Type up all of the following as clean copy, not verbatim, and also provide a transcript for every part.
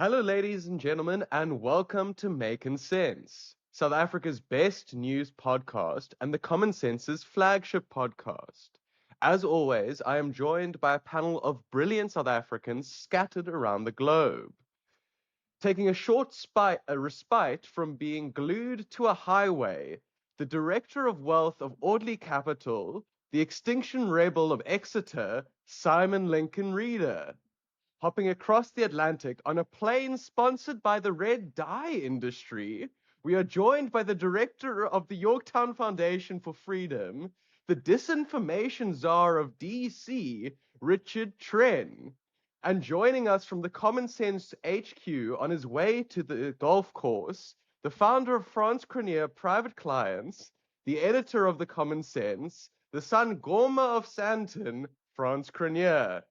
Hello, ladies and gentlemen, and welcome to Makin, South Africa's best news podcast and the Common Sense's flagship podcast. As always, I am joined by a panel of brilliant South Africans scattered around the globe. Taking a respite from being glued to a highway, the Director of Wealth of Audley Capital, the Extinction Rebel of Exeter, Simon Lincoln Reader. Hopping across the Atlantic on a plane sponsored by the red dye industry, we are joined by the director of the Yorktown Foundation for Freedom, the disinformation czar of DC, Richard Tren. And joining us from the Common Sense HQ on his way to the golf course, the founder of France Cranier Private Clients, the editor of the Common Sense, the Sangoma of Santon, France Cranier.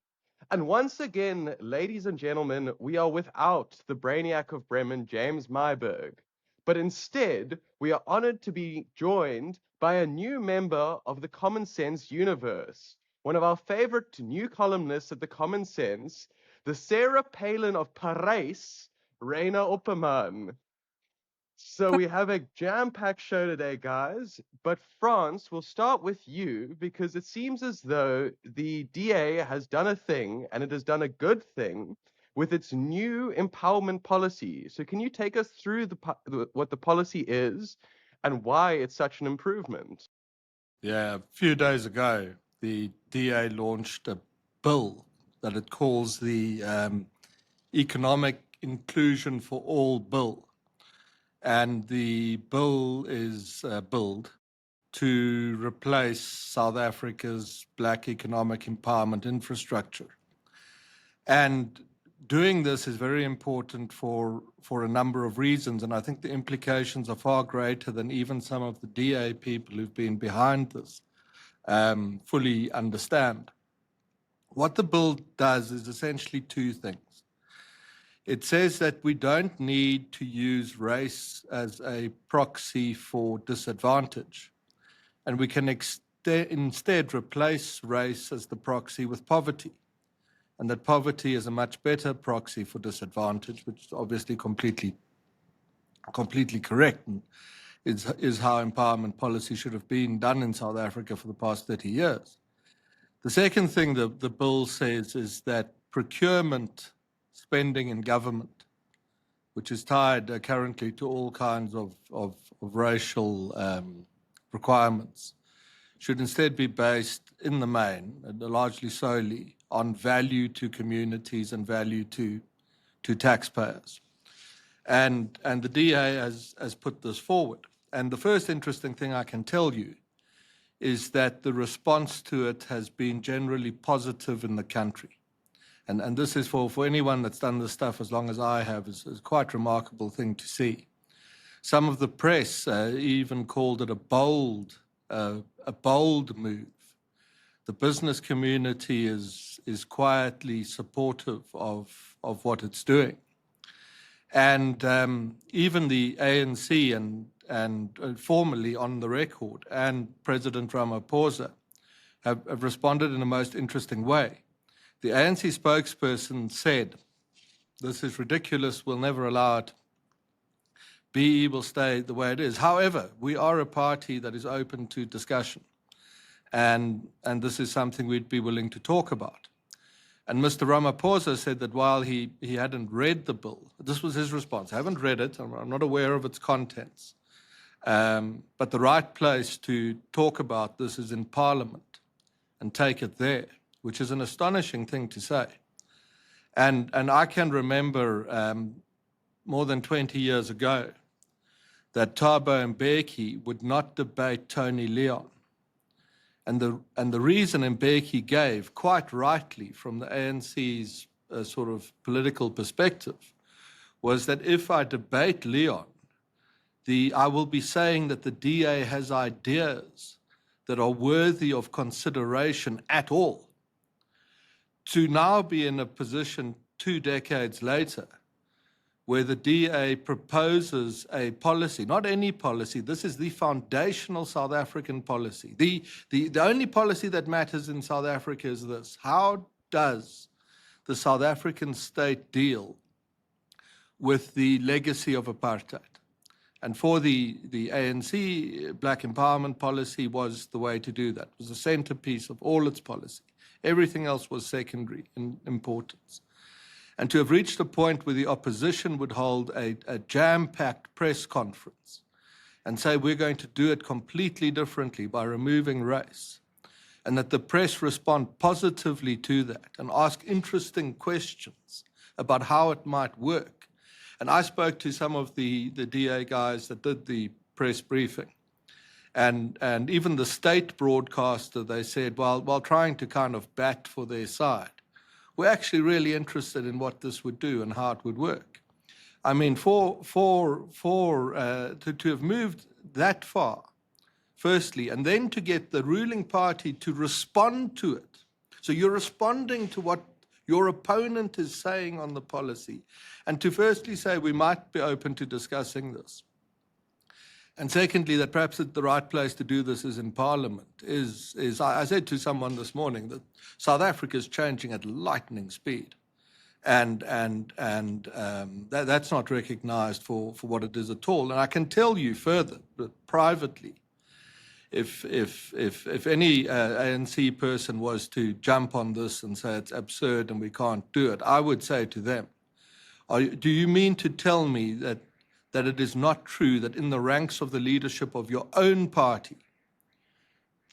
And once again, ladies and gentlemen, we are without the brainiac of Bremen, James Myberg. But instead, we are honored to be joined by a new member of the Common Sense universe, one of our favorite new columnists at the Common Sense, the Sarah Palin of Paris, Reina Opperman. So we have a jam-packed show today, guys. But France, we'll start with you because it seems as though the DA has done a thing, and it has done a good thing, with its new empowerment policy. So can you take us through what the policy is and why it's such an improvement? Yeah, a few days ago, the DA launched a bill that it calls the Economic Inclusion for All Bill. And the bill is billed to replace South Africa's black economic empowerment infrastructure. And doing this is very important for a number of reasons, and I think the implications are far greater than even some of the DA people who've been behind this fully understand. What the bill does is essentially two things. It says that we don't need to use race as a proxy for disadvantage, and we can instead replace race as the proxy with poverty, and that poverty is a much better proxy for disadvantage, which is obviously completely correct, and is how empowerment policy should have been done in South Africa for the past 30 years. The second thing the bill says is that procurement spending in government, which is tied currently to all kinds of racial requirements, should instead be based in the main, largely solely, on value to communities and value to taxpayers. And the DA has put this forward. And the first interesting thing I can tell you is that the response to it has been generally positive in the country. And this is for anyone that's done this stuff as long as I have, is quite a remarkable thing to see. Some of the press even called it a bold move. The business community is quietly supportive of what it's doing. And even the ANC and formally on the record, and President Ramaphosa have responded in a most interesting way. The ANC spokesperson said, "This is ridiculous, we'll never allow it. BE will stay the way it is. However, we are a party that is open to discussion, and this is something we'd be willing to talk about." And Mr. Ramaphosa said that while he hadn't read the bill, this was his response: "I haven't read it, I'm not aware of its contents, but the right place to talk about this is in Parliament and take it there," which is an astonishing thing to say. And I can remember more than 20 years ago that Thabo Mbeki would not debate Tony Leon. And the reason Mbeki gave, quite rightly from the ANC's sort of political perspective, was that if I debate Leon, I will be saying that the DA has ideas that are worthy of consideration at all. To now be in a position 2 decades later where the DA proposes a policy, not any policy, this is the foundational South African policy. The only policy that matters in South Africa is this: how does the South African state deal with the legacy of apartheid. And for the ANC, black empowerment policy was the way to do that. It was the centerpiece of all its policy. Everything else was secondary in importance. And to have reached a point where the opposition would hold a jam-packed press conference and say we're going to do it completely differently by removing race, and that the press respond positively to that and ask interesting questions about how it might work. And I spoke to some of the DA guys that did the press briefing. And even the state broadcaster, they said, while trying to kind of bat for their side, we're actually really interested in what this would do and how it would work. I mean, to have moved that far, firstly, and then to get the ruling party to respond to it. So you're responding to what your opponent is saying on the policy, and to firstly say we might be open to discussing this. And secondly, that perhaps the right place to do this is in Parliament. I said to someone this morning that South Africa is changing at lightning speed, and that's not recognised for what it is at all. And I can tell you further, but privately, if any ANC person was to jump on this and say it's absurd and we can't do it, I would say to them, do you mean to tell me that it is not true that in the ranks of the leadership of your own party,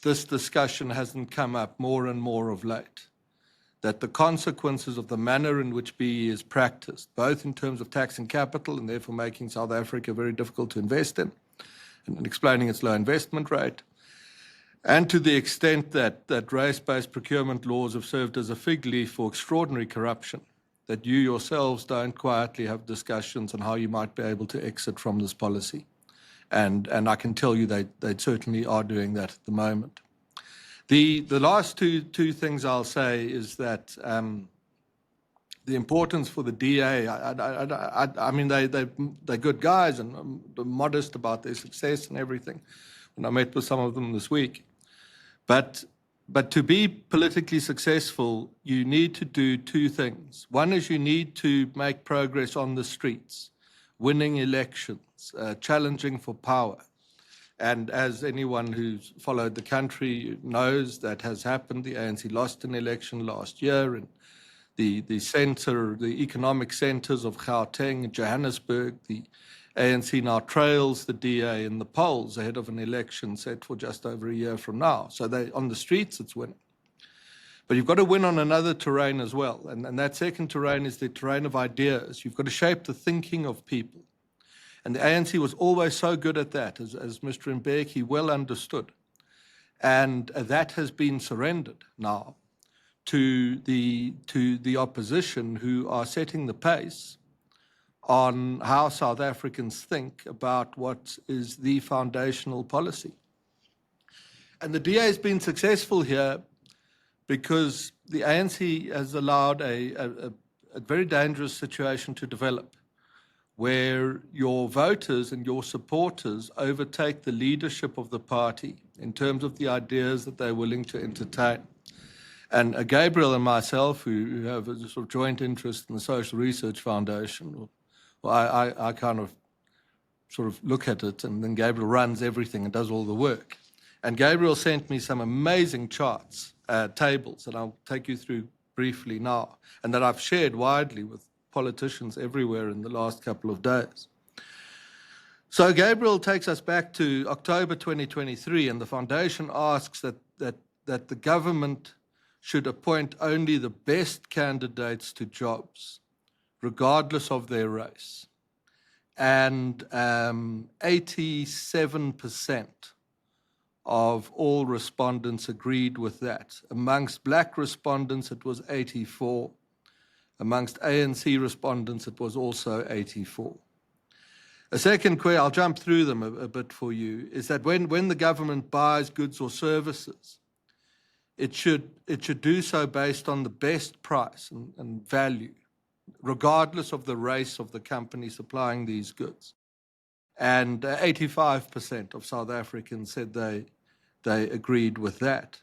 this discussion hasn't come up more and more of late? That the consequences of the manner in which BE is practiced, both in terms of taxing capital and therefore making South Africa very difficult to invest in, and explaining its low investment rate, and to the extent that race-based procurement laws have served as a fig leaf for extraordinary corruption, that you yourselves don't quietly have discussions on how you might be able to exit from this policy. And I can tell you they certainly are doing that at the moment. The last two things I'll say is that the importance for the DA, I mean, they're good guys and modest about their success and everything. And I met with some of them this week. But to be politically successful, you need to do two things. One is you need to make progress on the streets, winning elections, challenging for power. And as anyone who's followed the country knows, that has happened. The ANC lost an election last year, and the economic centres of Gauteng and Johannesburg, the ANC now trails the DA in the polls ahead of an election set for just over a year from now. So on the streets, it's winning. But you've got to win on another terrain as well. And that second terrain is the terrain of ideas. You've got to shape the thinking of people. And the ANC was always so good at that, as Mr. Mbeki well understood. And that has been surrendered now to the opposition, who are setting the pace on how South Africans think about what is the foundational policy. And the DA has been successful here because the ANC has allowed a very dangerous situation to develop, where your voters and your supporters overtake the leadership of the party in terms of the ideas that they're willing to entertain. And Gabriel and myself, who have a sort of joint interest in the Social Research Foundation, I kind of sort of look at it, and then Gabriel runs everything and does all the work. And Gabriel sent me some amazing charts, tables, that I'll take you through briefly now, and that I've shared widely with politicians everywhere in the last couple of days. So Gabriel takes us back to October 2023, and the foundation asks that the government should appoint only the best candidates to jobs, regardless of their race. And 87% of all respondents agreed with that. Amongst black respondents, it was 84. Amongst ANC respondents, it was also 84. A second query, I'll jump through them a bit for you, is that when the government buys goods or services, it should do so based on the best price and value, regardless of the race of the company supplying these goods. And 85% of South Africans said they agreed with that.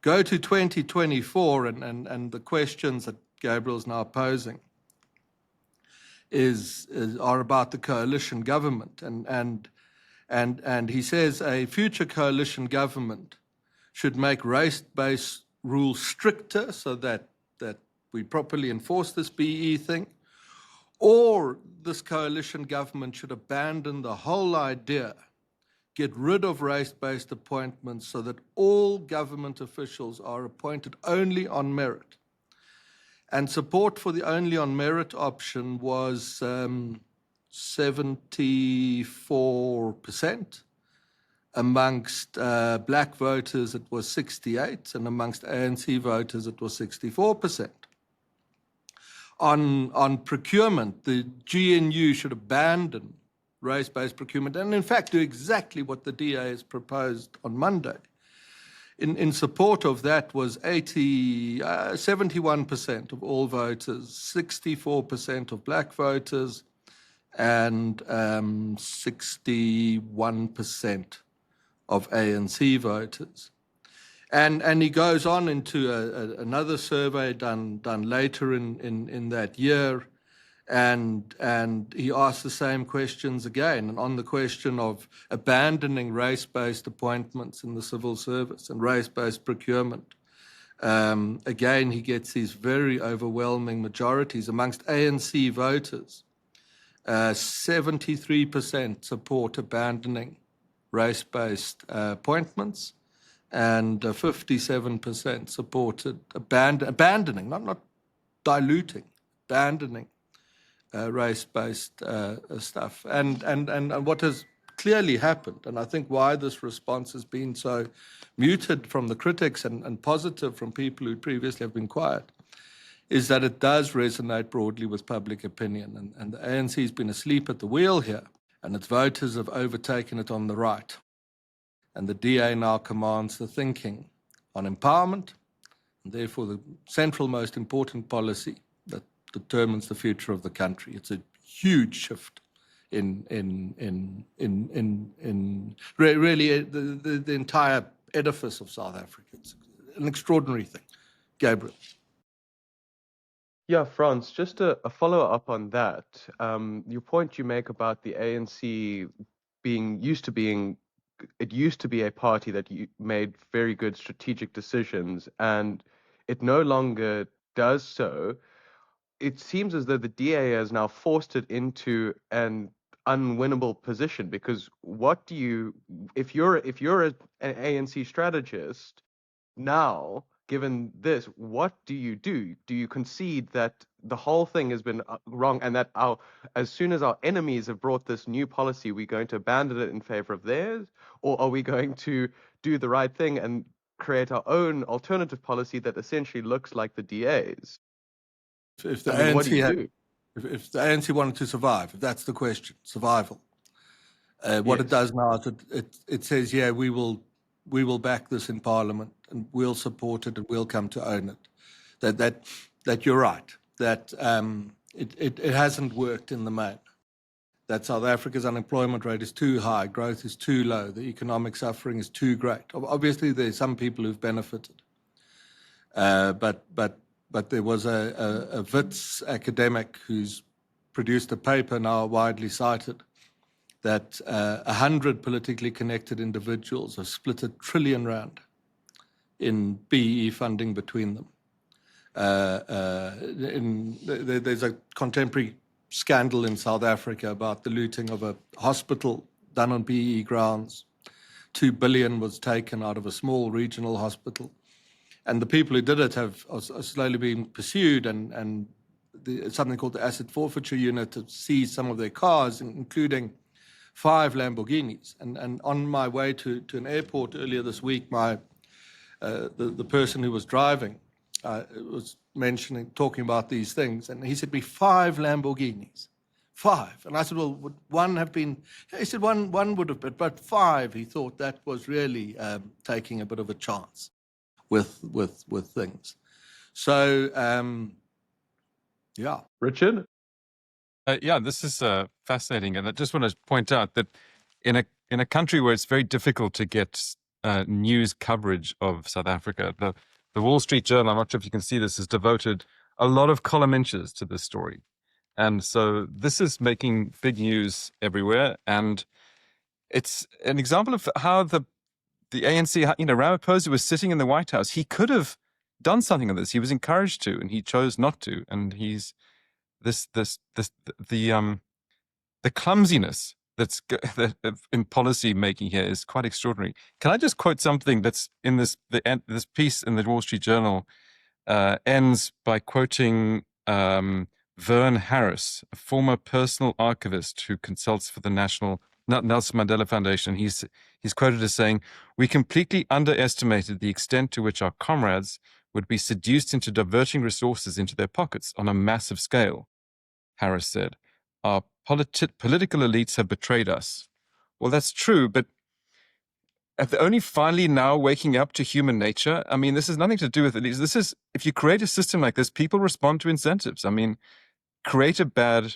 Go to 2024 and the questions that Gabriel's now posing. are about the coalition government, and he says a future coalition government should make race-based rules stricter so that we properly enforce this BE thing, or this coalition government should abandon the whole idea, get rid of race-based appointments so that all government officials are appointed only on merit. And support for the only on merit option was 74%. Amongst black voters, it was 68%, and amongst ANC voters, it was 64%. On procurement, the GNU should abandon race-based procurement and, in fact, do exactly what the DA has proposed on Monday. In support of that was 71% of all voters, 64% of black voters, and 61% of ANC voters. And he goes on into another survey done later in that year, and he asks the same questions again. And on the question of abandoning race-based appointments in the civil service and race-based procurement, again he gets these very overwhelming majorities amongst ANC voters. 73% support abandoning race-based appointments, and 57% supported abandoning, not diluting, abandoning race-based stuff. And what has clearly happened, and I think why this response has been so muted from the critics and positive from people who previously have been quiet, is that it does resonate broadly with public opinion. And the ANC has been asleep at the wheel here, and its voters have overtaken it on the right. And the DA now commands the thinking on empowerment, and therefore the central most important policy that determines the future of the country. It's a huge shift in really the entire edifice of South Africa. It's an extraordinary thing. Gabriel. Yeah, Franz, just a follow-up on that. Your point you make about the ANC used to be a party that made very good strategic decisions, and it no longer does so. It seems as though the DA has now forced it into an unwinnable position, because if you're an ANC strategist now, given this, what do you do? Do you concede that the whole thing has been wrong, and that as soon as our enemies have brought this new policy, we're going to abandon it in favor of theirs? Or are we going to do the right thing and create our own alternative policy that essentially looks like the DA's? If the what do you do? If the ANC wanted to survive, if that's the question, survival. What it does now is it says, yeah, we will back this in Parliament, and we'll support it, and we'll come to own it. That you're right, that it hasn't worked in the main. That South Africa's unemployment rate is too high, growth is too low, the economic suffering is too great. Obviously, there's some people who've benefited, but there was a Wits academic who's produced a paper now widely cited that 100 politically connected individuals have split R1 trillion in BE funding between them. There's a contemporary scandal in South Africa about the looting of a hospital done on BE grounds. 2 billion was taken out of a small regional hospital. And the people who did it are slowly being pursued, and something called the Asset Forfeiture Unit to seize some of their cars, including 5 Lamborghinis. And on my way to an airport earlier this week, the person who was driving was talking about these things, and he said, "Me 5 Lamborghinis, 5." And I said, "Well, would one have been?" He said, "One would have been, but 5." He thought that was really taking a bit of a chance with things. So, yeah. Richard? Yeah, this is fascinating, and I just want to point out that in a country where it's very difficult to get news coverage of South Africa, the Wall Street Journal, I'm not sure if you can see this, has devoted a lot of column inches to this story. And so this is making big news everywhere. And it's an example of how the ANC, Ramaphosa was sitting in the White House. He could have done something on this. He was encouraged to, and he chose not to. And he's the clumsiness that in policy making here is quite extraordinary. Can I just quote something that's in this piece in the Wall Street Journal? Ends by quoting Vern Harris, a former personal archivist who consults for the Nelson Mandela Foundation. He's quoted as saying, "We completely underestimated the extent to which our comrades would be seduced into diverting resources into their pockets on a massive scale." Harris said, "Our political elites have betrayed us." Well, that's true, but if they're only finally now waking up to human nature, I mean, this has nothing to do with elites. This is, if you create a system like this, people respond to incentives. I mean, create a bad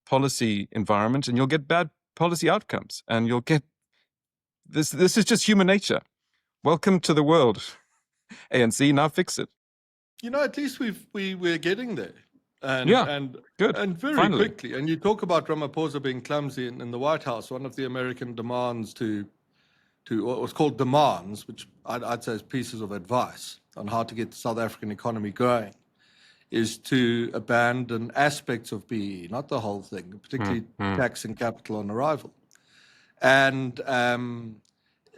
policy environment and you'll get bad policy outcomes, and you'll get this is just human nature. Welcome to the world, ANC. Now fix it. At least we're getting there. And good. And very Finally. quickly. And you talk about Ramaphosa being clumsy in the White House. One of the American demands to what was called demands, which I'd say is pieces of advice on how to get the South African economy growing, is to abandon aspects of BE, not the whole thing, particularly taxing capital on arrival. And I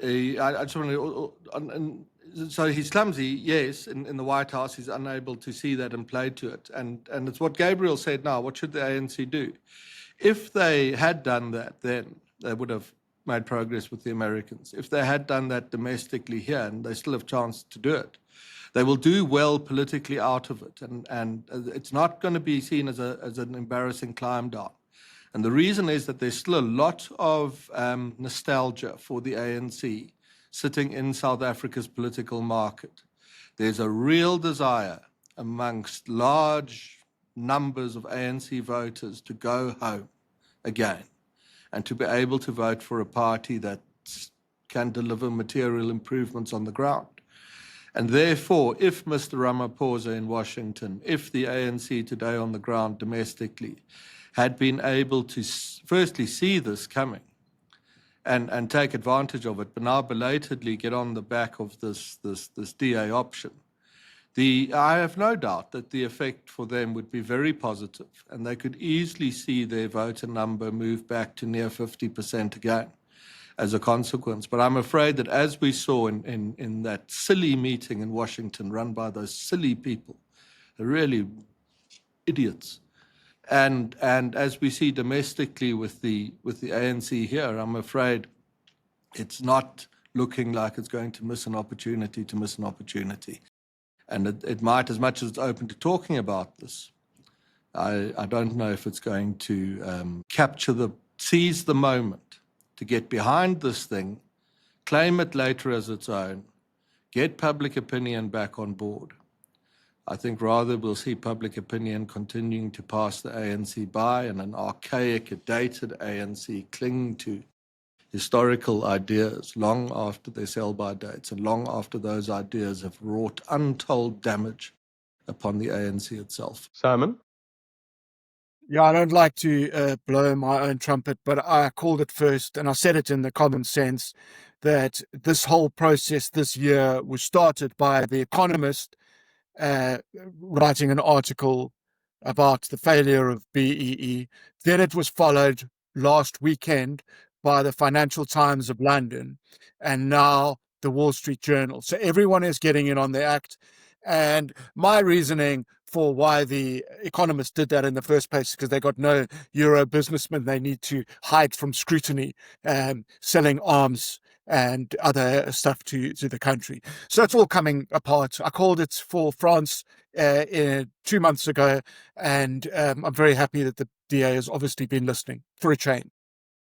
just want to, so he's clumsy, yes, in the White House. He's unable to see that and play to it. And it's what Gabriel said now. What should the ANC do? If they had done that, then they would have made progress with the Americans. If they had done that domestically here, and they still have a chance to do it, they will do well politically out of it. And it's not going to be seen as an embarrassing climb down. And the reason is that there's still a lot of nostalgia for the ANC sitting in South Africa's political market. There's a real desire amongst large numbers of ANC voters to go home again and to be able to vote for a party that can deliver material improvements on the ground. And therefore, if Mr. Ramaphosa in Washington, if the ANC today on the ground domestically had been able to firstly see this coming and take advantage of it, but now belatedly get on the back of this DA option, I have no doubt that the effect for them would be very positive, and they could easily see their voter number move back to near 50% again as a consequence. But I'm afraid that, as we saw in that silly meeting in Washington run by those silly people, they're really idiots, and as we see domestically with the ANC here, I'm afraid it's not looking like it's going to miss an opportunity. And it might, as much as it's open to talking about this, I don't know if it's going to seize the moment to get behind this thing, claim it later as its own, get public opinion back on board. I think rather we'll see public opinion continuing to pass the ANC by, and an archaic, dated ANC cling to historical ideas long after their sell-by dates and long after those ideas have wrought untold damage upon the ANC itself. Simon? Yeah, I don't like to blow my own trumpet, but I called it first, and I said it in the common sense, that this whole process this year was started by The Economist writing an article about the failure of BEE. Then it was followed last weekend by the Financial Times of London, and now the Wall Street Journal. So everyone is getting in on the act. And my reasoning for why The Economist did that in the first place is because they got no Euro businessmen they need to hide from scrutiny, selling arms and other stuff to the country. So it's all coming apart. I called it for France 2 months ago, and I'm very happy that the DA has obviously been listening for a change.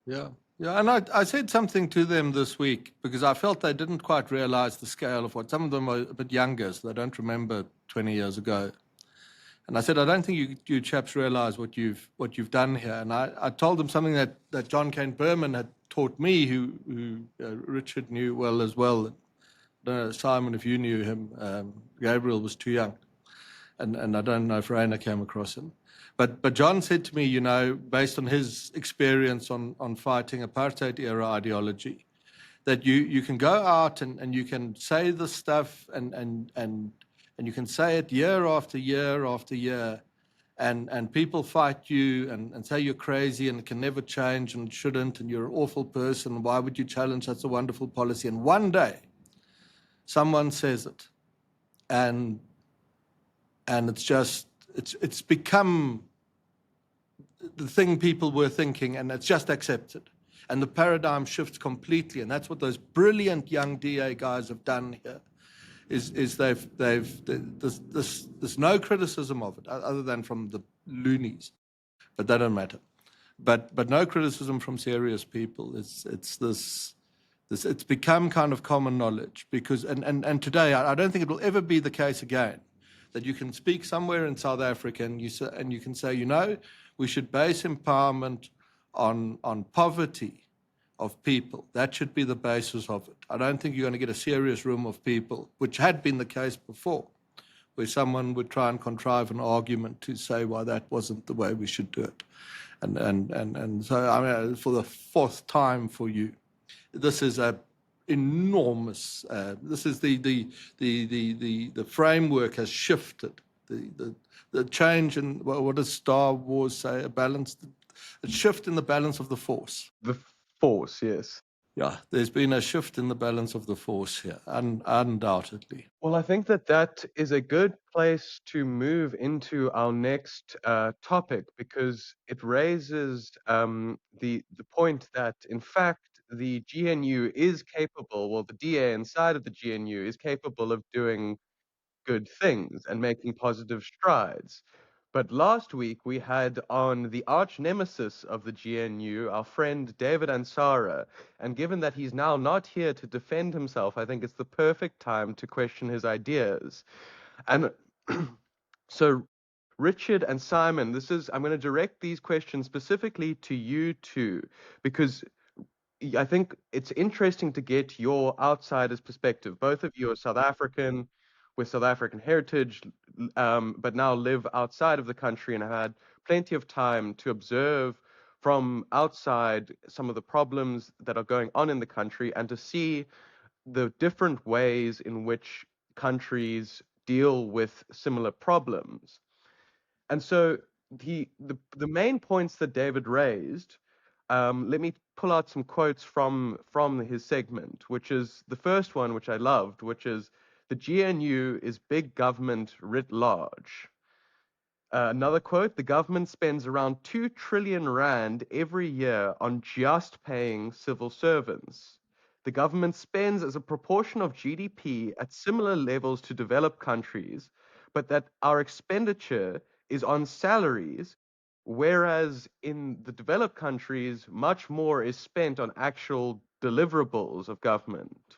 Yeah, and I said something to them this week because I felt they didn't quite realize the scale of what some of them are a bit younger, so they don't remember 20 years ago. And I said, I don't think you chaps realize what you've done here. And I told them something that John Cain Berman had taught me, who Richard knew well as well. I don't know, Simon, if you knew him. Gabriel was too young. And I don't know if Rainer came across him. But John said to me, you know, based on his experience on fighting apartheid era ideology, that you can go out and you can say this stuff and you can say it year after year after year, and people fight you and say you're crazy and it can never change and shouldn't, and you're an awful person. Why would you challenge such a wonderful policy? And one day, someone says it, and it's become the thing people were thinking, and it's just accepted. And the paradigm shifts completely, and that's what those brilliant young DA guys have done here. There's no criticism of it other than from the loonies, but that don't matter. But no criticism from serious people. It's become kind of common knowledge because and today I don't think it will ever be the case again that you can speak somewhere in South Africa and you can say, you know, we should base empowerment on poverty of people. That should be the basis of it. I don't think you're going to get a serious room of people, which had been the case before, where someone would try and contrive an argument to say why that wasn't the way we should do it. And so, I mean, for the fourth time for you, this is a enormous. This is the framework has shifted. The change in what does Star Wars say? A shift in the balance of the force. The force, yes. Yeah, there's been a shift in the balance of the force here, undoubtedly. Well, I think that is a good place to move into our next topic because it raises the point that, in fact, the GNU is capable, well, the DA inside of the GNU is capable of doing good things and making positive strides. But last week we had on the arch nemesis of the GNU, our friend David Ansara, and given that he's now not here to defend himself, I think it's the perfect time to question his ideas. And so, Richard and Simon, I'm going to direct these questions specifically to you two, because I think it's interesting to get your outsider's perspective. Both of you are South African with South African heritage, but now live outside of the country and have had plenty of time to observe from outside some of the problems that are going on in the country and to see the different ways in which countries deal with similar problems. And so the main points that David raised, let me pull out some quotes from his segment, which is the first one, which I loved, which is the GNU is big government writ large. Another quote, the government spends around 2 trillion rand every year on just paying civil servants. The government spends as a proportion of GDP at similar levels to developed countries, but that our expenditure is on salaries, whereas in the developed countries, much more is spent on actual deliverables of government.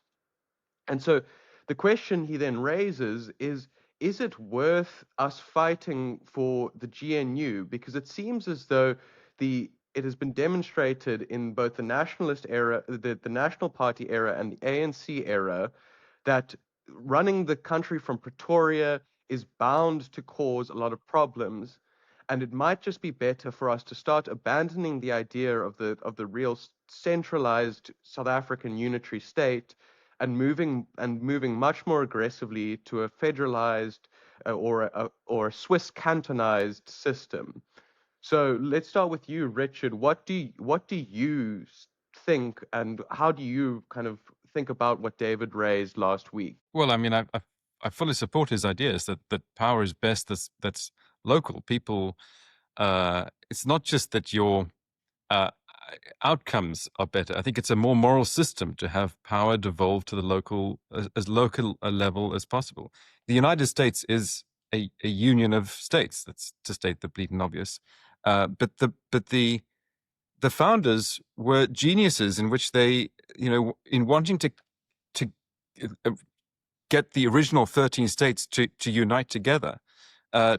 And so the question he then raises is it worth us fighting for the GNU? Because it seems as though it has been demonstrated in both the nationalist era, the National Party era and the ANC era, that running the country from Pretoria is bound to cause a lot of problems. And it might just be better for us to start abandoning the idea of the real centralized South African unitary state and moving much more aggressively to a federalized or a Swiss cantonized system. So let's start with you, Richard. What do you think, and how do you kind of think about what David raised last week? Well, I mean, I fully support his ideas that power is best that's local. People, it's not just that your outcomes are better. I think it's a more moral system to have power devolve to the local as local a level as possible. The United States is a union of states. That's to state the bleeding obvious. But the founders were geniuses in which they, in wanting to get the original 13 states to unite together,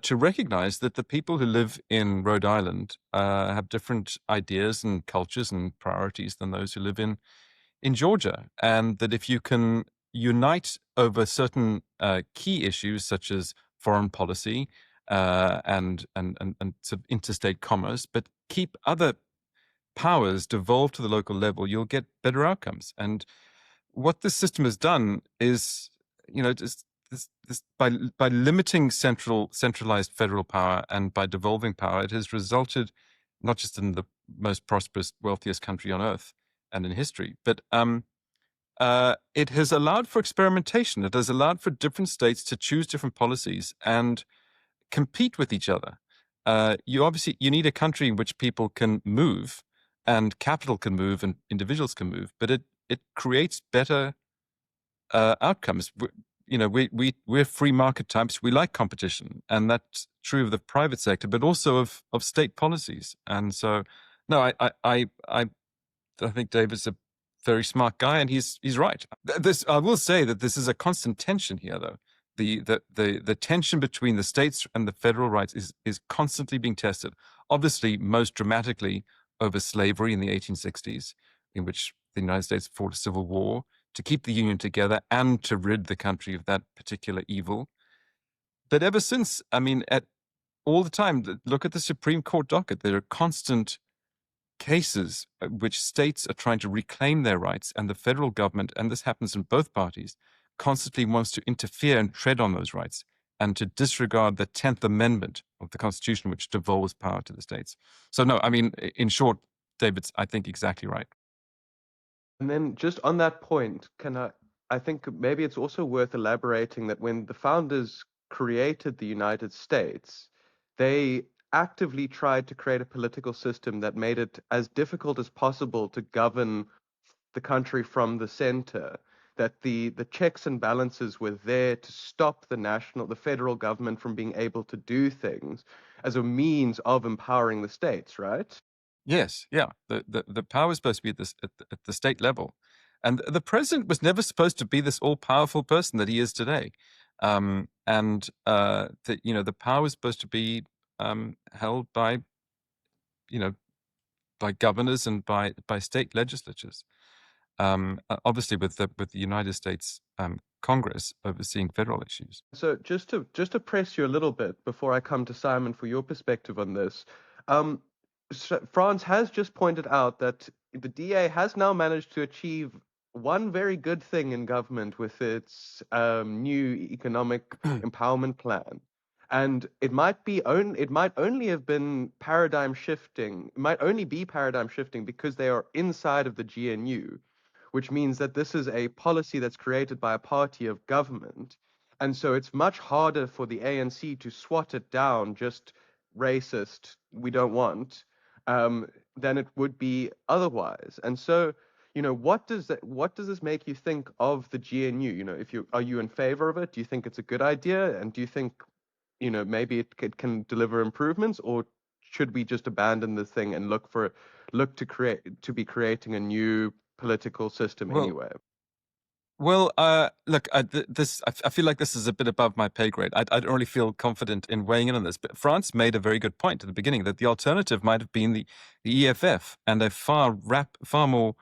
to recognize that the people who live in Rhode Island have different ideas and cultures and priorities than those who live in Georgia, and that if you can unite over certain key issues such as foreign policy and sort of interstate commerce, but keep other powers devolved to the local level, you'll get better outcomes. And what this system has done is, just by limiting centralized federal power and by devolving power, it has resulted not just in the most prosperous, wealthiest country on earth and in history, but it has allowed for experimentation. It has allowed for different states to choose different policies and compete with each other. You need a country in which people can move and capital can move and individuals can move, but it creates better outcomes. We're free market types. We like competition, and that's true of the private sector, but also of state policies. And so, no, I think David's a very smart guy, and he's right. I will say that this is a constant tension here, though. The tension between the states and the federal rights is constantly being tested. Obviously, most dramatically over slavery in the 1860s, in which the United States fought a civil war to keep the Union together and to rid the country of that particular evil. But ever since, I mean, at all the time, look at the Supreme Court docket. There are constant cases which states are trying to reclaim their rights, and the federal government, and this happens in both parties, constantly wants to interfere and tread on those rights and to disregard the 10th Amendment of the Constitution, which devolves power to the states. So no, I mean, in short, David's, I think, exactly right. And then just on that point, I think maybe it's also worth elaborating that when the founders created the United States, they actively tried to create a political system that made it as difficult as possible to govern the country from the center, that the checks and balances were there to stop the federal government from being able to do things as a means of empowering the states, right? Yes, yeah. The power is supposed to be at the state level, and the president was never supposed to be this all powerful person that he is today. The power is supposed to be held by by governors and by state legislatures. Obviously, with the United States Congress overseeing federal issues. So just to press you a little bit before I come to Simon for your perspective on this, um, France has just pointed out that the DA has now managed to achieve one very good thing in government with its new economic empowerment plan. And it might only have been paradigm shifting. It might only be paradigm shifting because they are inside of the GNU, which means that this is a policy that's created by a party of government. And so it's much harder for the ANC to swat it down, just racist, we don't want, than it would be otherwise. And so, what does this make you think of the GNU? Are you in favor of it? Do you think it's a good idea? And do you think, maybe it can deliver improvements, or should we just abandon the thing and look to be creating a new political system anyway? Well, look, I feel like this is a bit above my pay grade. I don't really feel confident in weighing in on this, but France made a very good point at the beginning that the alternative might have been the EFF and a far more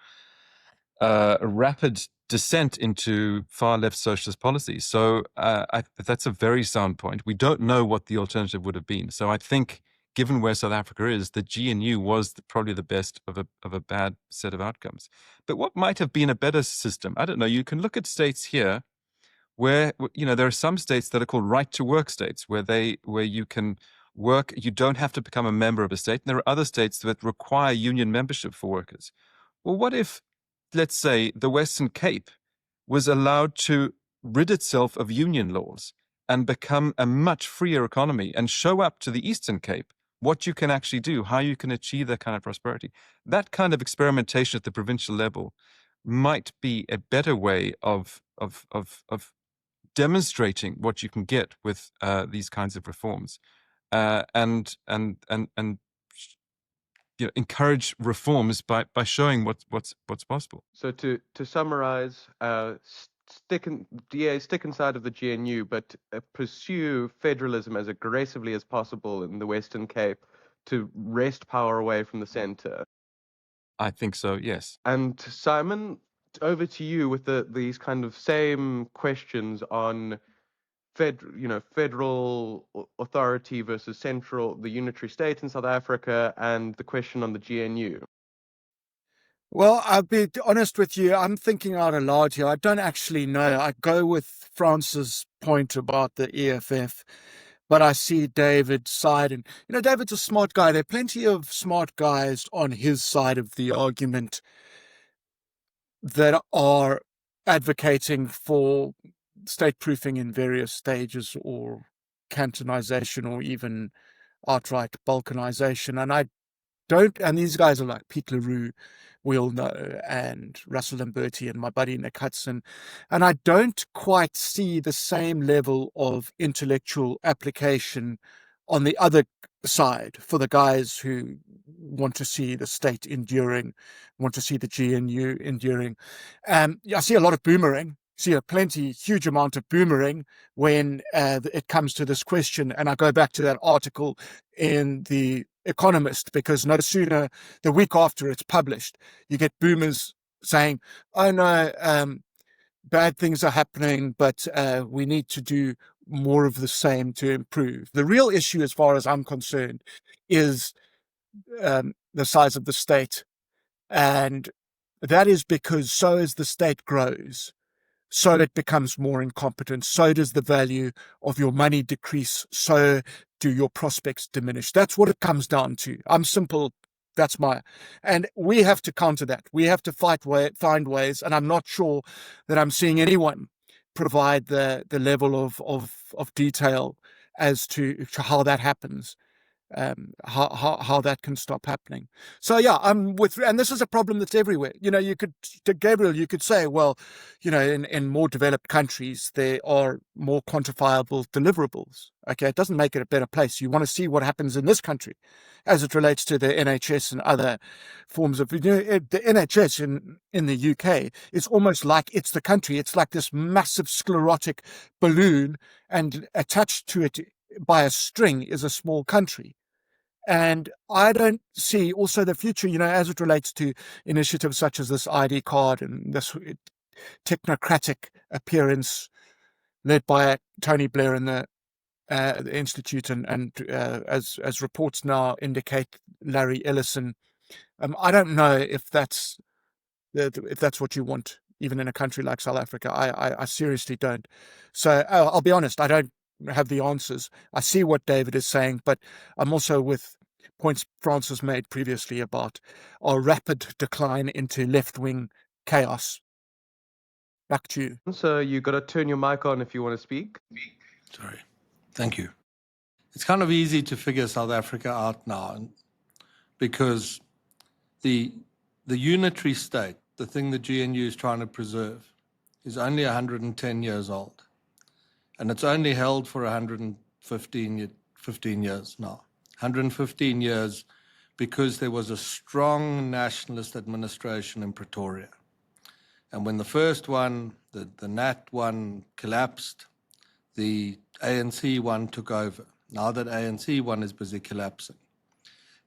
rapid descent into far left socialist policies. So that's a very sound point. We don't know what the alternative would have been. So I think, given where South Africa is, the GNU was probably the best of a bad set of outcomes. But what might have been a better system? I don't know. You can look at states here where there are some states that are called right to work states, where you can work. You don't have to become a member of a state. And there are other states that require union membership for workers. Well, what if, let's say, the Western Cape was allowed to rid itself of union laws and become a much freer economy and show up to the Eastern Cape what you can actually do, how you can achieve that kind of prosperity? That kind of experimentation at the provincial level might be a better way of demonstrating what you can get with these kinds of reforms, and encourage reforms by showing what's possible. So to summarize, DA stick inside of the GNU, but pursue federalism as aggressively as possible in the Western Cape to wrest power away from the center. I think so, yes. And Simon, over to you with these kind of same questions on federal authority versus the unitary state in South Africa, and the question on the GNU? Well, I'll be honest with you. I'm thinking out aloud here. I don't actually know. I go with France's point about the EFF, but I see David's side. And, David's a smart guy. There are plenty of smart guys on his side of the argument that are advocating for state proofing in various stages, or cantonization, or even outright balkanization. And these guys are like Pete LaRue, we all know, and Russell Lamberti, and my buddy Nick Hudson. And I don't quite see the same level of intellectual application on the other side for the guys who want to see the state enduring, want to see the GNU enduring. I see a lot of boomerang. See a huge amount of boomerang when it comes to this question. And I go back to that article in The Economist, because no sooner, the week after it's published, you get boomers saying, oh no, bad things are happening, but we need to do more of the same to improve. The real issue, as far as I'm concerned, is the size of the state. And that is because so as the state grows, so it becomes more incompetent, so does the value of your money decrease, so do your prospects diminish. That's what it comes down to. I'm simple. And we have to counter that. We have to find ways, and I'm not sure that I'm seeing anyone provide the level of detail as to how that happens. How that can stop happening. So yeah, and this is a problem that's everywhere. Gabriel, you could say, well, in more developed countries there are more quantifiable deliverables. Okay, it doesn't make it a better place. You want to see what happens in this country as it relates to the NHS and other forms of, the NHS in the UK is almost like it's the country. It's like this massive sclerotic balloon, and attached to it by a string is a small country. And I don't see also the future, as it relates to initiatives such as this ID card and this technocratic appearance led by Tony Blair and the Institute, and as reports now indicate, Larry Ellison. I don't know if that's what you want, even in a country like South Africa. I seriously don't. So I'll be honest, I don't have the answers. I see what David is saying, but I'm also with points Francis made previously about our rapid decline into left-wing chaos. Back to you. So you got to turn your mic on if you want to speak. Sorry. Thank you. It's kind of easy to figure South Africa out now, because the unitary state, the thing the GNU is trying to preserve, is only 110 years old. And it's only held for 15 years now. 115 years because there was a strong nationalist administration in Pretoria. And when the first one, the NAT one, collapsed, the ANC one took over. Now that ANC one is busy collapsing.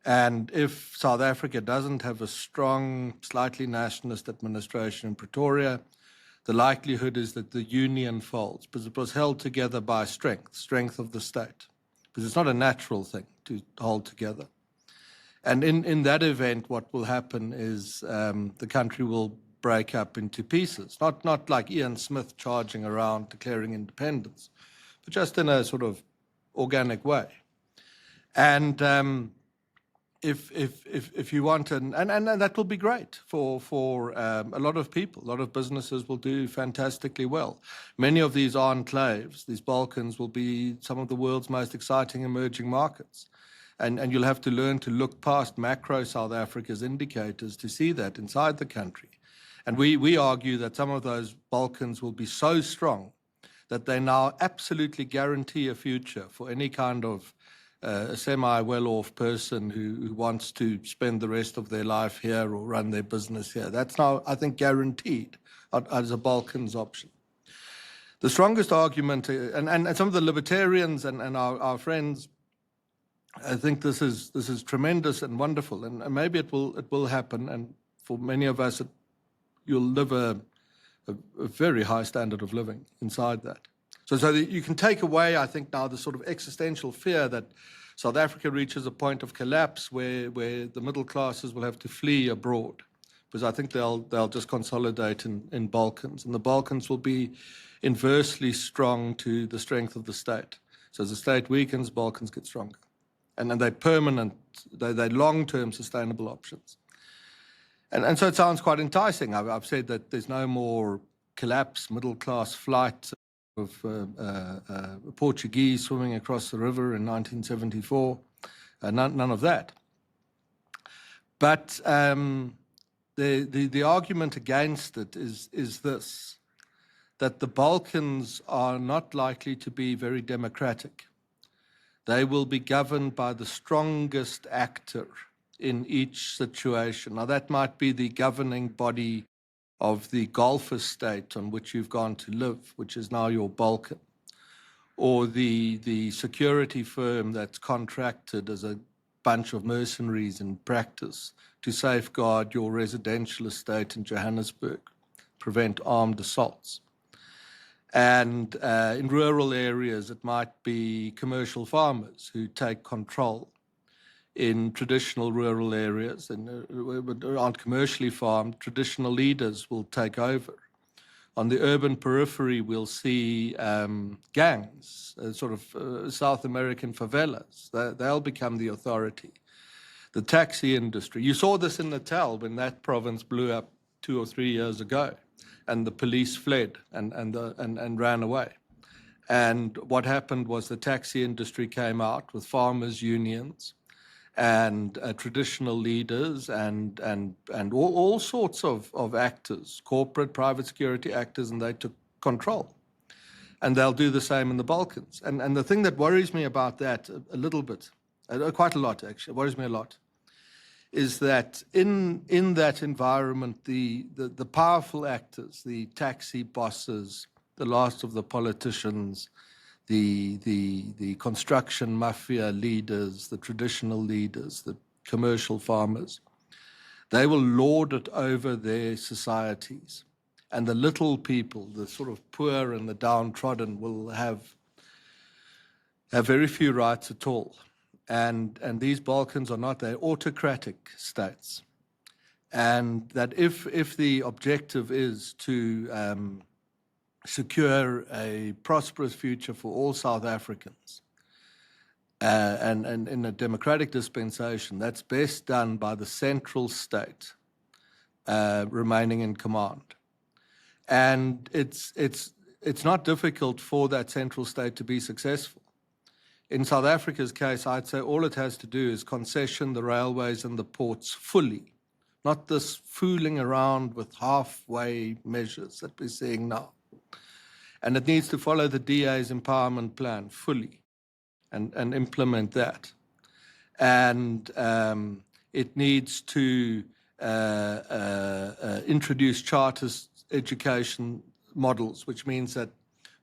And if South Africa doesn't have a strong, slightly nationalist administration in Pretoria, the likelihood is that the union folds, because it was held together by strength of the state, because it's not a natural thing to hold together. And in that event, what will happen is the country will break up into pieces, not like Ian Smith charging around declaring independence, but just in a sort of organic way. And if you want, and that will be great for a lot of people. A lot of businesses will do fantastically well. Many of these enclaves, these Balkans, will be some of the world's most exciting emerging markets. And you'll have to learn to look past macro South Africa's indicators to see that inside the country. And we argue that some of those Balkans will be so strong that they now absolutely guarantee a future for any kind of a semi-well-off person who wants to spend the rest of their life here or run their business here. That's now, I think, guaranteed as a Balkans option. The strongest argument, and some of the libertarians and our friends, I think this is tremendous and wonderful, and maybe it will happen. And for many of us, you'll live a very high standard of living inside that. So that you can take away, I think, now the sort of existential fear that South Africa reaches a point of collapse where the middle classes will have to flee abroad, because I think they'll just consolidate in Balkans, and the Balkans will be inversely strong to the strength of the state. So as the state weakens, Balkans get stronger, and they're permanent, they're long-term sustainable options. And so it sounds quite enticing. I've said that there's no more collapse, middle-class flight of Portuguese swimming across the river in 1974, none of that. But the argument against it is this, that the Balkans are not likely to be very democratic. They will be governed by the strongest actor in each situation. Now, that might be the governing body of the Gulf estate on which you've gone to live, which is now your Balkan, or the security firm that's contracted as a bunch of mercenaries in practice to safeguard your residential estate in Johannesburg, prevent armed assaults. And in rural areas, it might be commercial farmers who take control. In traditional rural areas and aren't commercially farmed, traditional leaders will take over. On the urban periphery, we'll see gangs, sort of South American favelas. They'll become the authority. The taxi industry. You saw this in Natal when that province blew up 2 or 3 years ago, and the police fled and ran away. And what happened was the taxi industry came out with farmers' unions and traditional leaders and all sorts of actors, corporate, private security actors, and they took control. And they'll do the same in the Balkans. And the thing that worries me about that a little bit, quite a lot actually, worries me a lot, is that in that environment, the powerful actors, the taxi bosses, the last of the politicians, the construction mafia leaders, the traditional leaders, the commercial farmers, they will lord it over their societies. And the little people, the sort of poor and the downtrodden, will have very few rights at all. And these Balkans are not, they're autocratic states. And that if the objective is to secure a prosperous future for all South Africans, and in a democratic dispensation, that's best done by the central state remaining in command. And it's not difficult for that central state to be successful. In South Africa's case, I'd say all it has to do is concession the railways and the ports fully, not this fooling around with halfway measures that we're seeing now. And it needs to follow the DA's empowerment plan fully and implement that. And it needs to introduce chartist education models, which means that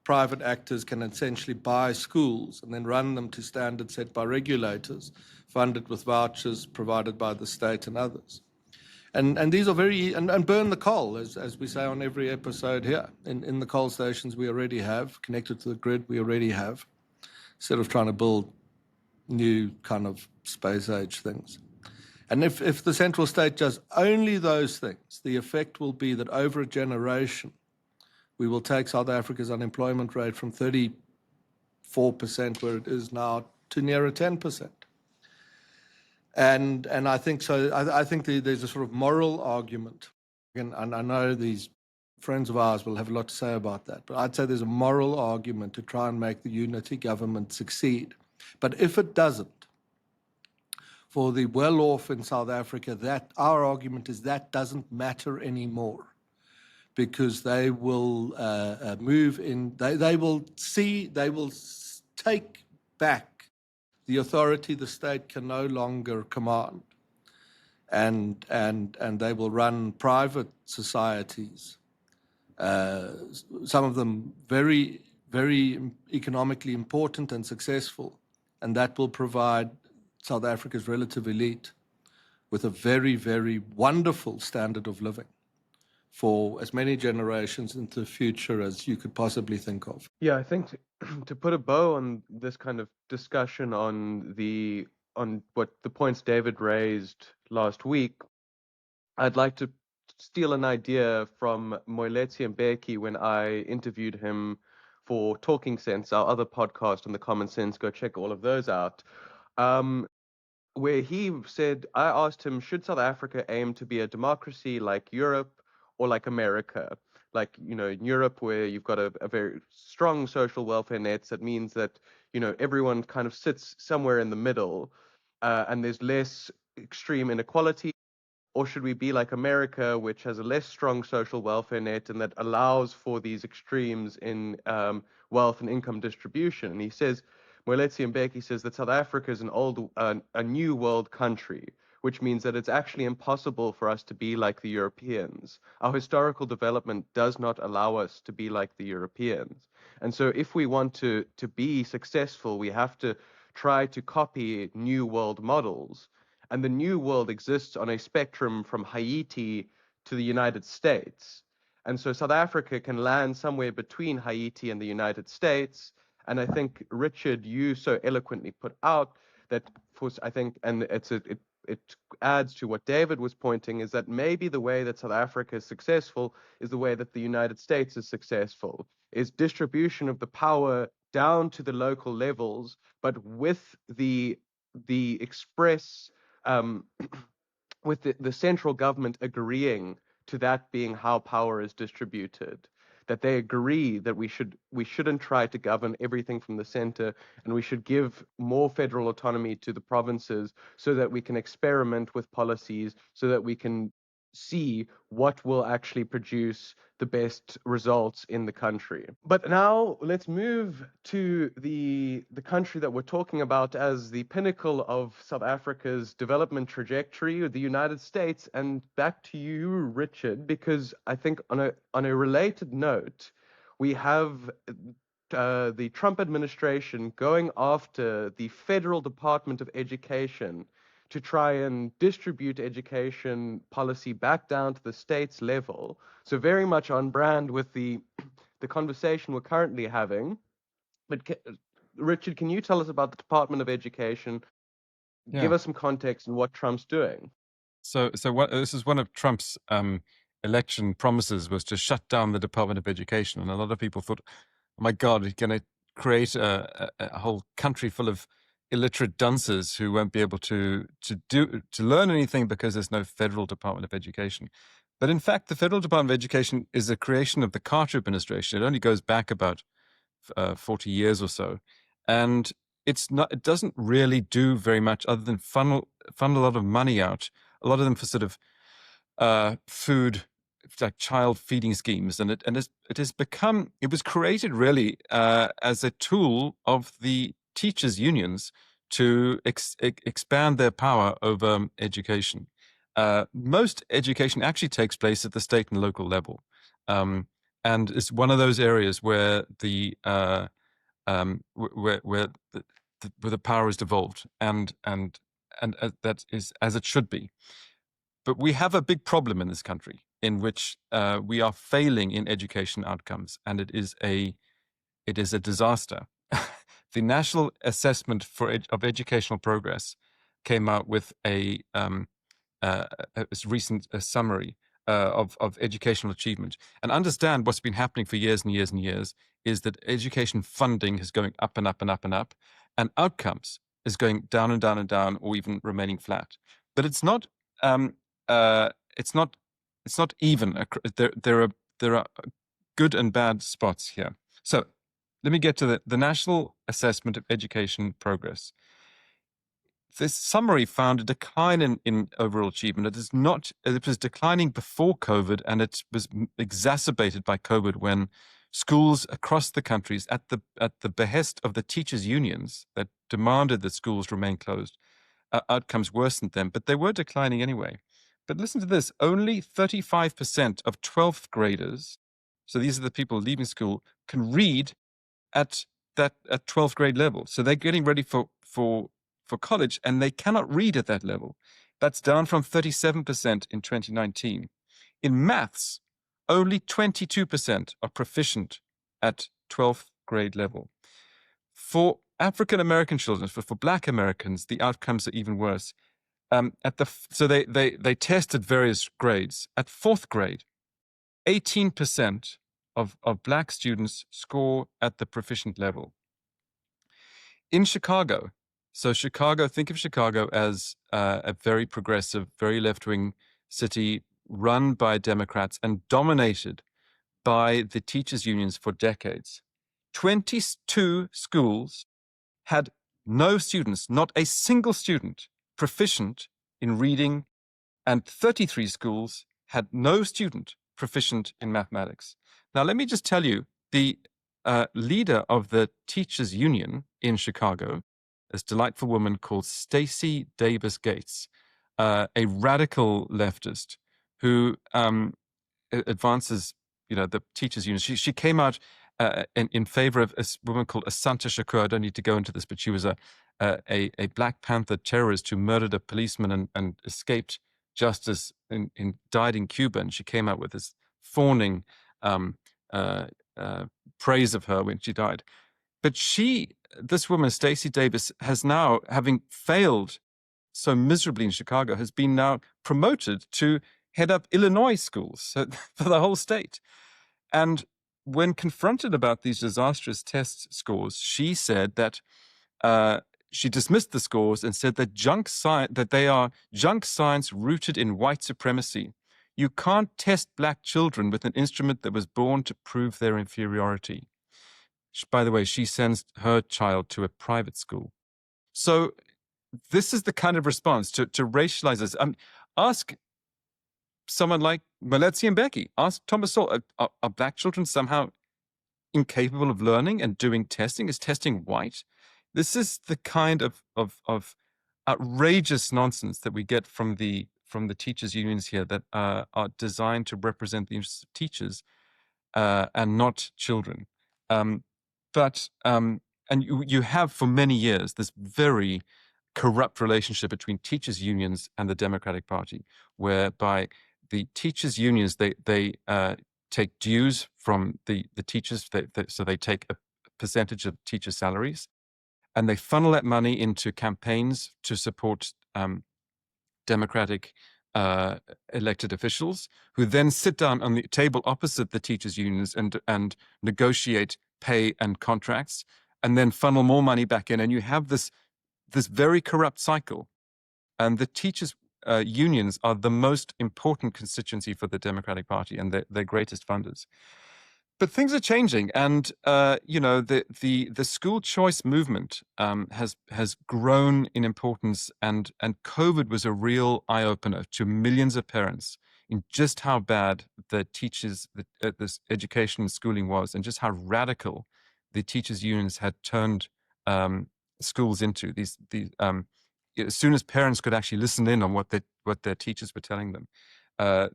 private actors can essentially buy schools and then run them to standards set by regulators, funded with vouchers provided by the state and others. And these are very, and burn the coal, as we say on every episode here. In the coal stations we already have, connected to the grid we already have, instead of trying to build new kind of space age things. And if the central state does only those things, the effect will be that over a generation, we will take South Africa's unemployment rate from 34%, where it is now, to nearer 10%. And I think so. I think there's a sort of moral argument, and I know these friends of ours will have a lot to say about that, but I'd say there's a moral argument to try and make the unity government succeed. But if it doesn't, for the well-off in South Africa, that our argument is that doesn't matter anymore, because they will move in. They will take back the authority the state can no longer command, and they will run private societies, some of them very, very economically important and successful, and that will provide South Africa's relative elite with a very, very wonderful standard of living for as many generations into the future as you could possibly think of. Yeah, I think to put a bow on this kind of discussion on what the points David raised last week, I'd like to steal an idea from Moeletsi Mbeki when I interviewed him for Talking Sense, our other podcast on the Common Sense. Go check all of those out. Where he said, I asked him, should South Africa aim to be a democracy like Europe or like America? Like, in Europe, where you've got a very strong social welfare nets, that means that, everyone kind of sits somewhere in the middle, and there's less extreme inequality. Or should we be like America, which has a less strong social welfare net and that allows for these extremes in wealth and income distribution? And he says, Moeletsi Mbeki says that South Africa is a new world country, which means that it's actually impossible for us to be like the Europeans. Our historical development does not allow us to be like the Europeans. And so if we want to be successful, we have to try to copy new world models. And the new world exists on a spectrum from Haiti to the United States. And so South Africa can land somewhere between Haiti and the United States. And I think, Richard, you so eloquently put out that, I think, and it adds to what David was pointing, is that maybe the way that South Africa is successful is the way that the United States is successful, is distribution of the power down to the local levels, but with the express with the central government agreeing to that being how power is distributed, that they agree that we shouldn't try to govern everything from the center, and we should give more federal autonomy to the provinces so that we can experiment with policies, so that we can see what will actually produce the best results in the country. But now let's move to the country that we're talking about as the pinnacle of South Africa's development trajectory, the United States. And back to you, Richard, because I think on a related note, we have the Trump administration going after the Federal Department of Education to try and distribute education policy back down to the states level. So very much on brand with the conversation we're currently having. But Richard, can you tell us about the Department of Education? Yeah. Give us some context on what Trump's doing. So this is one of Trump's election promises, was to shut down the Department of Education. And a lot of people thought, oh my God, he's going to create a whole country full of illiterate dunces who won't be able to learn anything because there's no federal Department of Education. But in fact, the Federal Department of Education is a creation of the Carter administration. It only goes back about 40 years or so, and it doesn't really do very much other than fund a lot of money out, a lot of them for sort of food, like child feeding schemes, and it was created really as a tool of the teachers' unions to expand their power over education. Most education actually takes place at the state and local level, and it's one of those areas where where the power is devolved, and that is as it should be. But we have a big problem in this country in which we are failing in education outcomes, and it is a disaster. The National Assessment of Educational Progress came out with a recent summary of educational achievement. And understand what's been happening for years and years and years is that education funding is going up and up and up and up, and outcomes is going down and down and down, or even remaining flat. But it's not. It's not even. There are good and bad spots here. So let me get to the National Assessment of Education Progress. This summary found a decline in overall achievement. It was declining before COVID, and it was exacerbated by COVID when schools across the countries, at the behest of the teachers' unions that demanded that schools remain closed, outcomes worsened them, but they were declining anyway. But listen to this, only 35% of 12th graders, so these are the people leaving school, can read at 12th grade level. So they're getting ready for college, and they cannot read at that level. That's down from 37% in 2019. In maths, only 22% are proficient at 12th grade level. For African American children, for Black Americans, the outcomes are even worse. So they tested various grades. At 4th grade, 18% of Black students score at the proficient level. In Chicago, so Chicago, think of Chicago as a very progressive, very left-wing city run by Democrats and dominated by the teachers' unions for decades. 22 schools had no students, not a single student, proficient in reading, and 33 schools had no student proficient in mathematics. Now, let me just tell you, the leader of the teachers' union in Chicago, this delightful woman called Stacey Davis Gates, a radical leftist who advances, the teachers' union. She came out in favor of a woman called Asante Shakur. I don't need to go into this, but she was a Black Panther terrorist who murdered a policeman and escaped justice and died in Cuba. And she came out with this fawning praise of her when she died. But this woman, Stacey Davis, has now, having failed so miserably in Chicago, has been now promoted to head up Illinois schools for the whole state. And when confronted about these disastrous test scores, she said that she dismissed the scores and said that they are junk science rooted in white supremacy. You can't test Black children with an instrument that was born to prove their inferiority. By the way, she sends her child to a private school. So this is the kind of response to racialize this. Ask someone like Maletsi and Becky. Ask Thomas Sowell. Are Black children somehow incapable of learning and doing testing? Is testing white? This is the kind of outrageous nonsense that we get from the teachers' unions here that are designed to represent the interests of teachers and not children. And you have for many years this very corrupt relationship between teachers' unions and the Democratic Party, whereby the teachers' unions, they take dues from the teachers, so they take a percentage of teacher salaries, and they funnel that money into campaigns to support Democratic elected officials, who then sit down on the table opposite the teachers' unions and negotiate pay and contracts, and then funnel more money back in, and you have this very corrupt cycle. And the teachers' unions are the most important constituency for the Democratic Party and their greatest funders. But things are changing, and the school choice movement has grown in importance, and COVID was a real eye opener to millions of parents in just how bad the teachers, this education and schooling was, and just how radical the teachers' unions had turned schools into. These as soon as parents could actually listen in on what their teachers were telling them.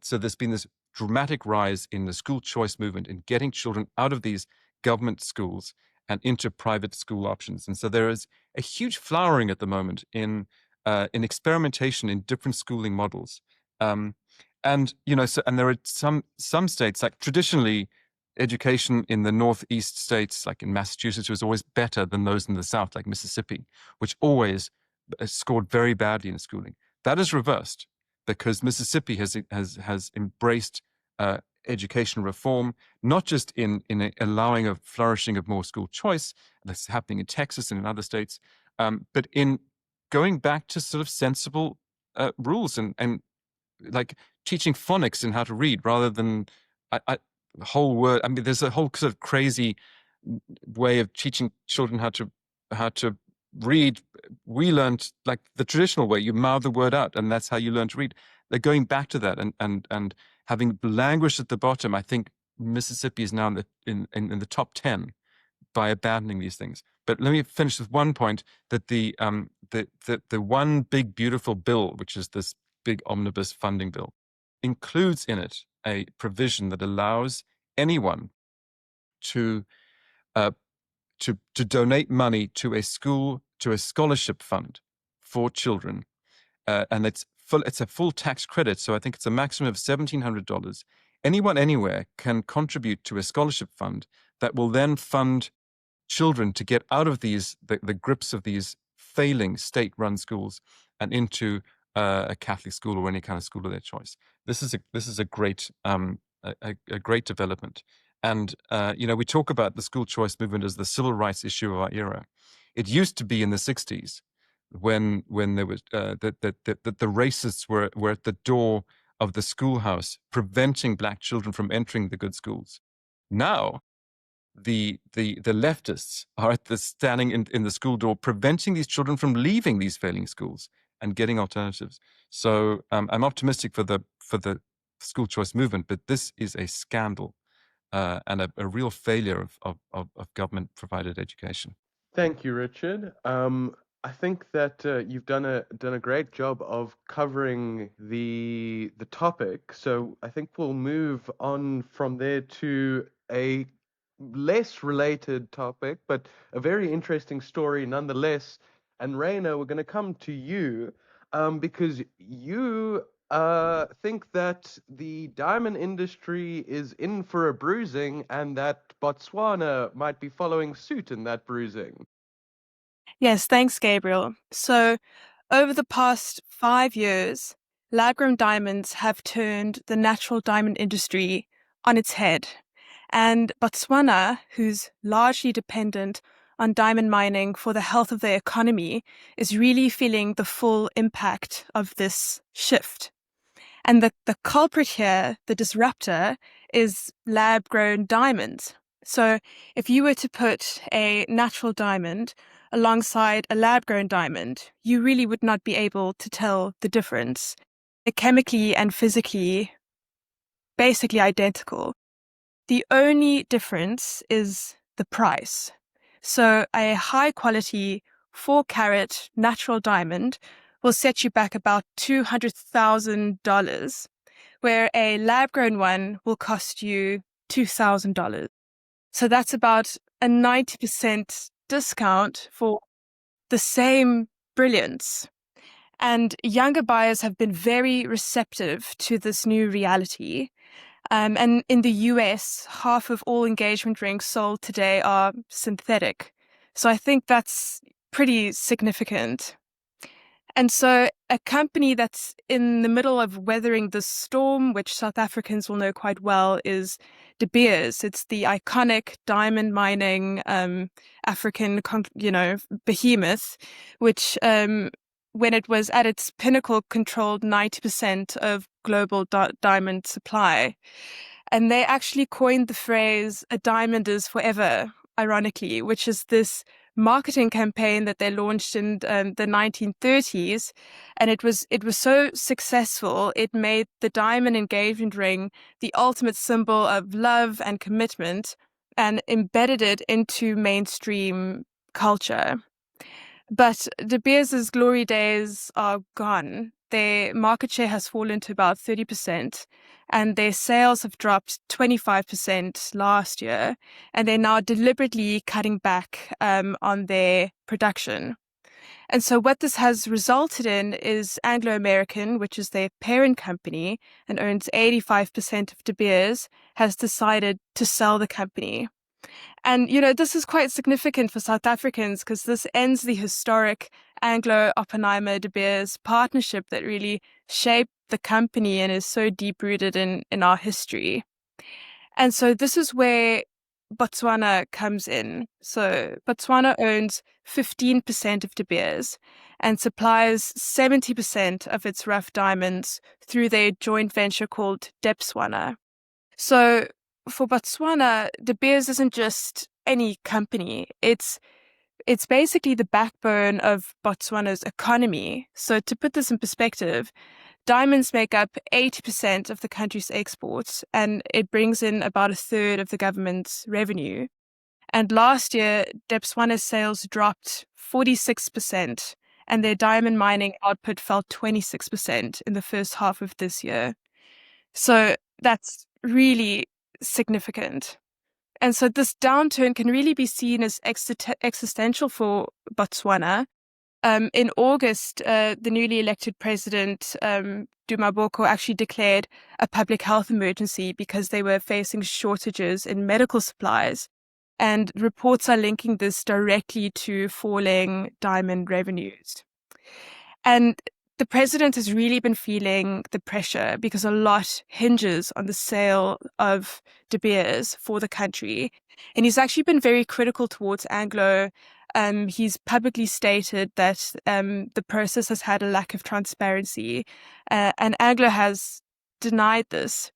So there's been this dramatic rise in the school choice movement in getting children out of these government schools and into private school options. And so there is a huge flowering at the moment in experimentation in different schooling models. And there are some states, like traditionally education in the Northeast states, like in Massachusetts, was always better than those in the South, like Mississippi, which always scored very badly in schooling. That is reversed, because Mississippi has embraced education reform, not just in allowing a flourishing of more school choice, that's happening in Texas and in other states, but in going back to sort of sensible rules and like teaching phonics and how to read rather than whole word. I mean, there's a whole sort of crazy way of teaching children how to read. We learned like the traditional way, you mouth the word out, and that's how you learn to read. They're going back to that and having language at the bottom. I think Mississippi is now in the top 10 by abandoning these things. But let me finish with one point, that the one big beautiful bill, which is this big omnibus funding bill, includes in it a provision that allows anyone to donate money to a school, to a scholarship fund for children, and it's a full tax credit. So I think it's a maximum of $1,700. anyone anywhere can contribute to a scholarship fund that will then fund children to get out of the grips of these failing state-run schools and into a Catholic school or any kind of school of their choice. This is a great a great development. And we talk about the school choice movement as the civil rights issue of our era. It used to be in the 60s when there was that the racists were at the door of the schoolhouse, preventing black children from entering the good schools. Now, the leftists are standing in the school door, preventing these children from leaving these failing schools and getting alternatives. So I'm optimistic for the school choice movement, but this is a scandal and a real failure of government provided education. Thank you, Richard. I think that you've done a great job of covering the topic. So I think we'll move on from there to a less related topic, but a very interesting story nonetheless. And Raina, we're going to come to you because you think that the diamond industry is in for a bruising and that Botswana might be following suit in that bruising. Yes, thanks, Gabriel. So, over the past 5 years, lab-grown diamonds have turned the natural diamond industry on its head. And Botswana, who's largely dependent on diamond mining for the health of their economy, is really feeling the full impact of this shift. And the culprit here, the disruptor, is lab-grown diamonds. So if you were to put a natural diamond alongside a lab-grown diamond, you really would not be able to tell the difference. They're chemically and physically basically identical. The only difference is the price. So a high-quality 4-carat natural diamond will set you back about $200,000, where a lab-grown one will cost you $2,000. So that's about a 90% discount for the same brilliance. And younger buyers have been very receptive to this new reality. And in the US, half of all engagement rings sold today are synthetic. So I think that's pretty significant. And so a company that's in the middle of weathering the storm, which South Africans will know quite well, is De Beers. It's the iconic diamond mining African, behemoth, which when it was at its pinnacle, controlled 90% of global diamond supply. And they actually coined the phrase, "a diamond is forever," ironically, which is this marketing campaign that they launched in the 1930s. And it was so successful, it made the diamond engagement ring the ultimate symbol of love and commitment and embedded it into mainstream culture. But De Beers' glory days are gone. Their market share has fallen to about 30%, and their sales have dropped 25% last year, and they're now deliberately cutting back on their production. And so what this has resulted in is Anglo American, which is their parent company and owns 85% of De Beers, has decided to sell the company. And, this is quite significant for South Africans because this ends the historic Anglo-Oppenheimer-De Beers partnership that really shaped the company and is so deep-rooted in our history. And so this is where Botswana comes in. So Botswana owns 15% of De Beers and supplies 70% of its rough diamonds through their joint venture called Debswana. So for Botswana, De Beers isn't just any company. It's basically the backbone of Botswana's economy. So to put this in perspective, diamonds make up 80% of the country's exports, and it brings in about a third of the government's revenue. And last year, Debswana's sales dropped 46%, and their diamond mining output fell 26% in the first half of this year. So that's really significant. And so this downturn can really be seen as existential for Botswana In August, the newly elected president, Duma Boko, actually declared a public health emergency because they were facing shortages in medical supplies. And reports are linking this directly to falling diamond revenues. And the president has really been feeling the pressure because a lot hinges on the sale of De Beers for the country. And he's actually been very critical towards Anglo. He's publicly stated that the process has had a lack of transparency, and Anglo has denied this.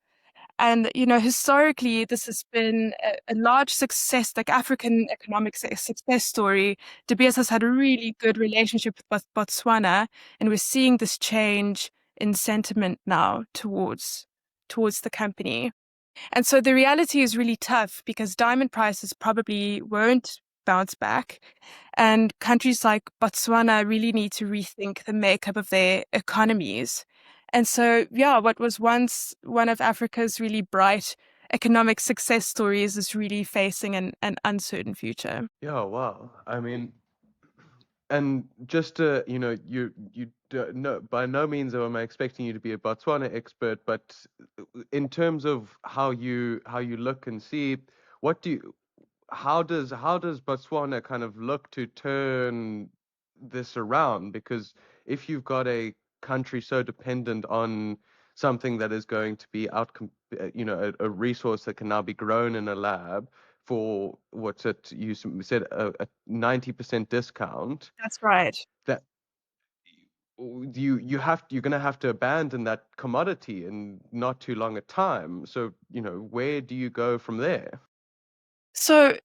And, historically, this has been a large success, like African economic success story. De Beers has had a really good relationship with Botswana, and we're seeing this change in sentiment now towards the company. And so the reality is really tough because diamond prices probably won't bounce back. And countries like Botswana really need to rethink the makeup of their economies. And so, yeah, what was once one of Africa's really bright economic success stories is really facing an uncertain future. Yeah, wow. I mean, and just no, by no means am I expecting you to be a Botswana expert, but in terms of how you look and see, what do you, how does Botswana kind of look to turn this around? Because if you've got a country so dependent on something that is going to be a resource that can now be grown in a lab for what's it you said a 90% discount, That's right. that you're going to have to abandon that commodity in not too long a time. So where do you go from there? So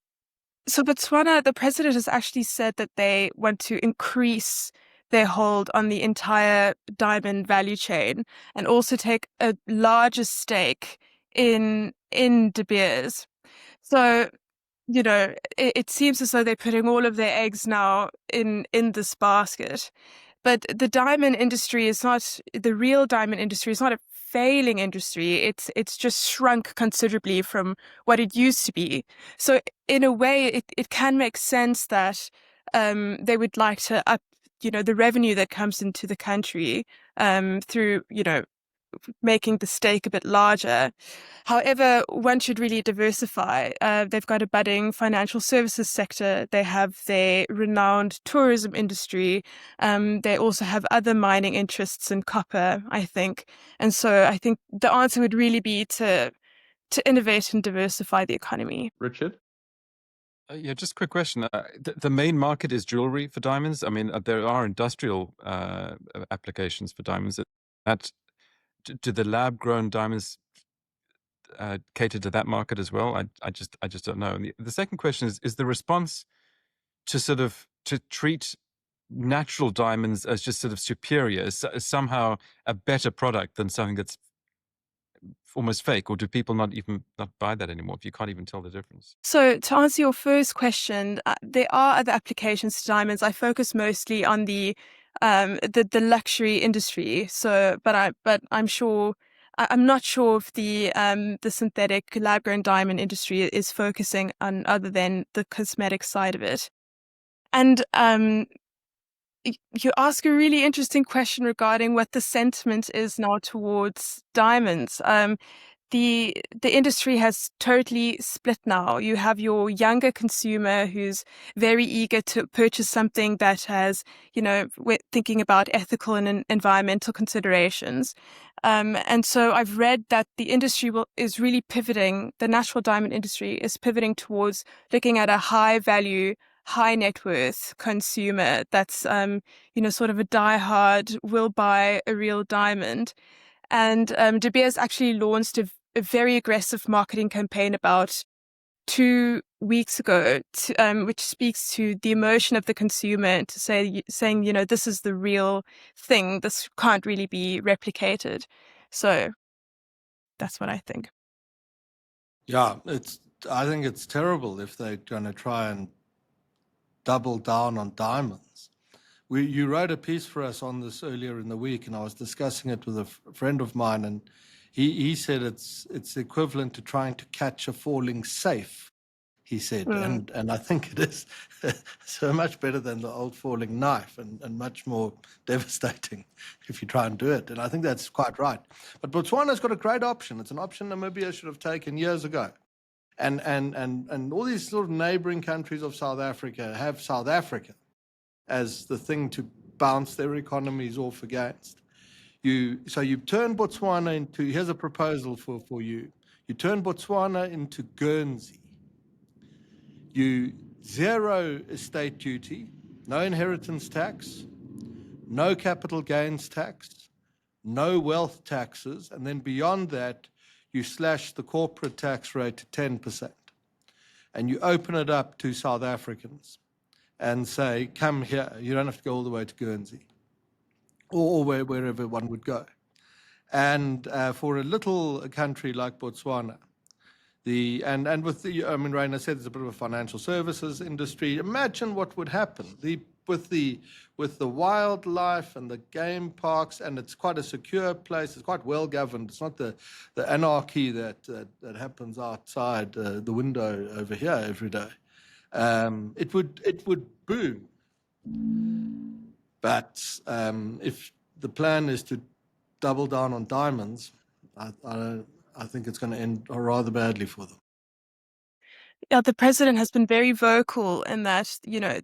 Botswana, the president has actually said that they want to increase their hold on the entire diamond value chain and also take a larger stake in De Beers. So, it seems as though they're putting all of their eggs now in this basket. But the diamond industry is not the real diamond industry is not a failing industry. It's just shrunk considerably from what it used to be. So in a way, it can make sense that they would like to up, the revenue that comes into the country through, making the stake a bit larger. However, one should really diversify. They've got a budding financial services sector. They have their renowned tourism industry. They also have other mining interests in copper, I think. And so I think the answer would really be to innovate and diversify the economy. Richard? Yeah, just a quick question. The main market is jewelry for diamonds. I mean, there are industrial applications for diamonds. Do the lab-grown diamonds cater to that market as well? I just don't know. And the second question is the response to to treat natural diamonds as just sort of superior, as somehow a better product than something that's almost fake, or do people not buy that anymore if you can't even tell the difference? So to answer your first question, there are other applications to diamonds. I focus mostly on the luxury industry. So, but I'm sure I'm not sure if the synthetic lab grown diamond industry is focusing on other than the cosmetic side of it. And you ask a really interesting question regarding what the sentiment is now towards diamonds. The industry has totally split now. You have your younger consumer who's very eager to purchase something that has, we're thinking about ethical and environmental considerations. And so I've read that the industry is really pivoting. The natural diamond industry is pivoting towards looking at a high value, high net worth consumer that's, sort of a diehard, will buy a real diamond. And De Beers actually launched a very aggressive marketing campaign about 2 weeks ago, which speaks to the emotion of the consumer and to saying, this is the real thing. This can't really be replicated. So that's what I think. Yeah, I think it's terrible if they're going to try and double down on diamonds. You wrote a piece for us on this earlier in the week, and I was discussing it with a friend of mine, and he said it's equivalent to trying to catch a falling safe. he said. Mm. And I think it is so much better than the old falling knife and much more devastating if you try and do it. And I think that's quite right. But Botswana's got a great option. It's an option Namibia should have taken years ago. And all these sort of neighboring countries of South Africa have South Africa as the thing to bounce their economies off against. So you turn Botswana into, here's a proposal for you. You turn Botswana into Guernsey. You zero estate duty, no inheritance tax, no capital gains tax, no wealth taxes, and then beyond that, you slash the corporate tax rate to 10%. And you open it up to South Africans and say, come here, you don't have to go all the way to Guernsey or wherever one would go. And for a little country like Botswana, and with the, I mean, Rainer said there's a bit of a financial services industry. Imagine what would happen with the wildlife and the game parks, and it's quite a secure place. It's quite well governed. It's not the anarchy that happens outside the window over here every day. It would boom. But if the plan is to double down on diamonds, I think it's going to end rather badly for them. Yeah, the president has been very vocal in that,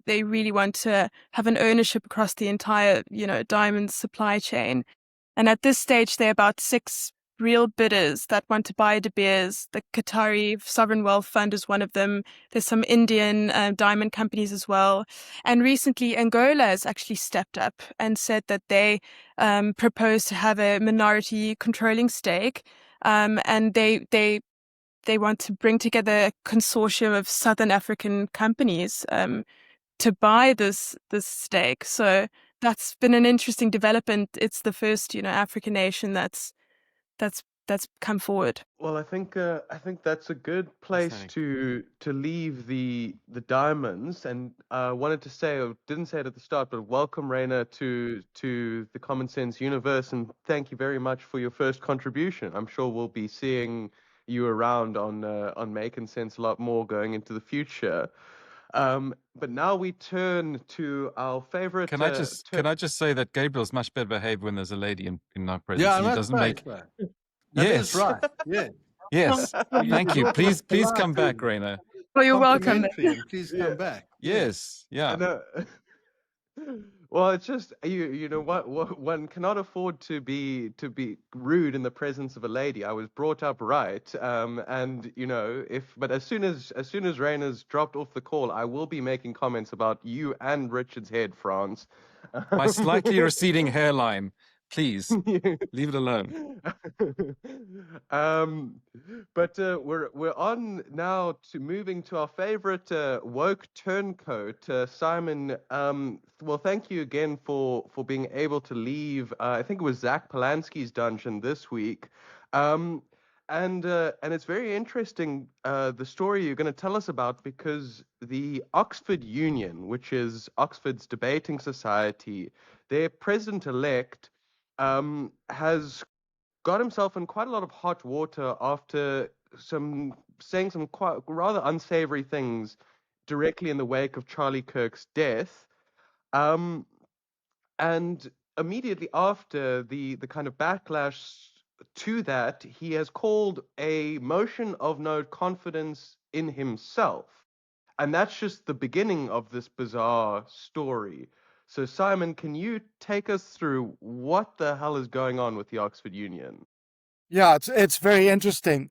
they really want to have an ownership across the entire, diamond supply chain. And at this stage, there are about 6 real bidders that want to buy De Beers. The Qatari Sovereign Wealth Fund is one of them. There's some Indian diamond companies as well. And recently, Angola has actually stepped up and said that they propose to have a minority controlling stake. And they want to bring together a consortium of Southern African companies to buy this stake. So that's been an interesting development. It's the first, African nation that's come forward. Well, I think that's a good place to leave the diamonds, and wanted to say, or didn't say it at the start, but welcome, Rainer, to the Common Sense universe, and thank you very much for your first contribution. I'm sure we'll be seeing you around on Making Sense a lot more going into the future. But now we turn to our favorite. Can I just say that Gabriel's much better behaved when there's a lady in our presence. Yeah, He doesn't make. That Yes, is right. Yeah. yes. Thank you. Please come back, Rainer. Well, you're welcome. And please come back. Yes, yeah. Well, it's just you know what one cannot afford to be rude in the presence of a lady. I was brought up right, and but as soon as Rainer's dropped off the call, I will be making comments about you and Richard's head, France. My slightly receding hairline. Please leave it alone. But we're on now to moving to our favorite woke turncoat, Simon. Well, thank you again for being able to leave. I think it was Zach Polanski's dungeon this week. And it's very interesting, the story you're going to tell us about, because the Oxford Union, which is Oxford's debating society, their president-elect has got himself in quite a lot of hot water after saying some quite rather unsavory things directly in the wake of Charlie Kirk's death. And immediately after the kind of backlash to that, he has called a motion of no confidence in himself. And that's just the beginning of this bizarre story. So, Simon, can you take us through what the hell is going on with the Oxford Union? Yeah, it's very interesting.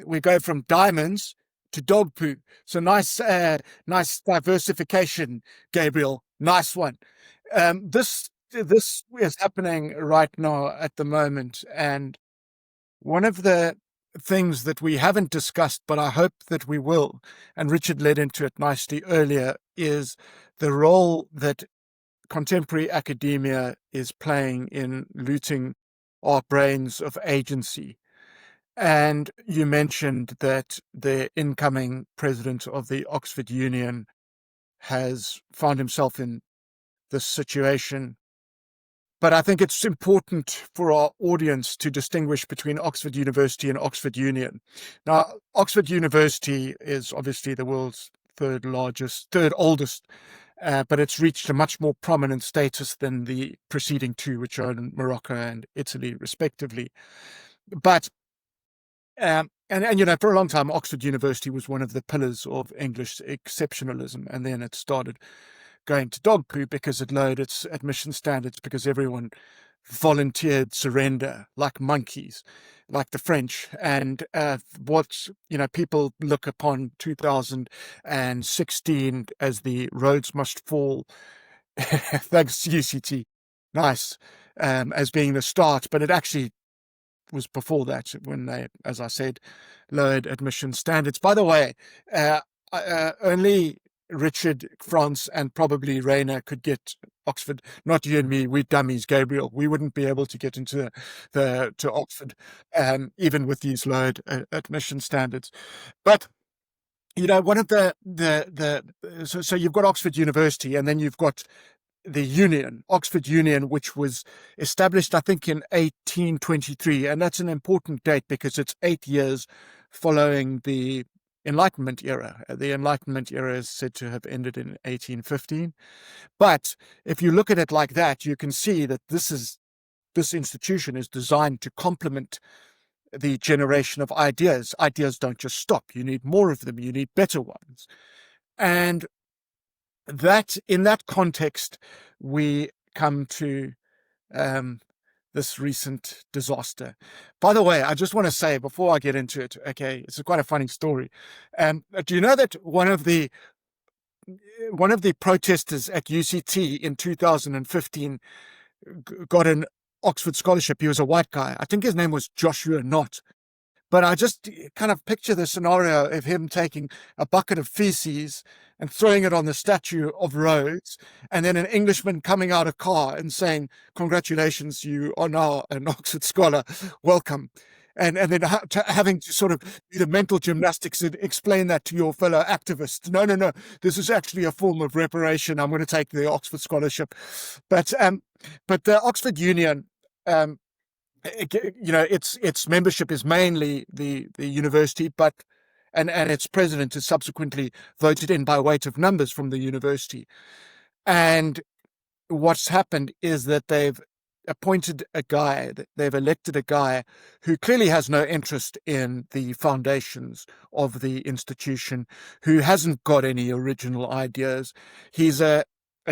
We go from diamonds to dog poo. So nice diversification, Gabriel. Nice one. This is happening right now at the moment, and one of the things that we haven't discussed, but I hope that we will, and Richard led into it nicely earlier, is the role that contemporary academia is playing in looting our brains of agency. And you mentioned that the incoming president of the Oxford Union has found himself in this situation. But I think it's important for our audience to distinguish between Oxford University and Oxford Union. Now, Oxford University is obviously the world's third oldest, but it's reached a much more prominent status than the preceding two, which are in Morocco and Italy, respectively. But and for a long time, Oxford University was one of the pillars of English exceptionalism, and then it started going to dog poo because it lowered its admission standards because everyone volunteered surrender like monkeys, like the French. And people look upon 2016 as the Rhodes Must Fall, thanks UCT, nice, as being the start, but it actually was before that when they, as I said, lowered admission standards. By the way, only Richard, France, and probably Rainer could get Oxford. Not you and me. We're dummies, Gabriel. We wouldn't be able to get into to Oxford, even with these lowered admission standards. But one of so you've got Oxford University, and then you've got the Union, Oxford Union, which was established, I think, in 1823. And that's an important date because it's 8 years following the Enlightenment era. The Enlightenment era is said to have ended in 1815. But if you look at it like that, you can see that this institution is designed to complement the generation of ideas. Ideas don't just stop. You need more of them. You need better ones. And that, in that context, we come to this recent disaster. By the way, I just want to say before I get into it, okay, it's quite a funny story. Do you know that one of the protesters at UCT in 2015 got an Oxford scholarship? He was a white guy. I think his name was Joshua Knott. But I just kind of picture the scenario of him taking a bucket of feces and throwing it on the statue of Rhodes, and then an Englishman coming out of car and saying, "Congratulations, you are now an Oxford scholar. Welcome." And then having to sort of do the mental gymnastics and explain that to your fellow activists. No, this is actually a form of reparation. I'm going to take the Oxford scholarship. But the Oxford Union, its membership is mainly the university, and its president is subsequently voted in by weight of numbers from the university. And what's happened is that they've elected a guy who clearly has no interest in the foundations of the institution, who hasn't got any original ideas. He's a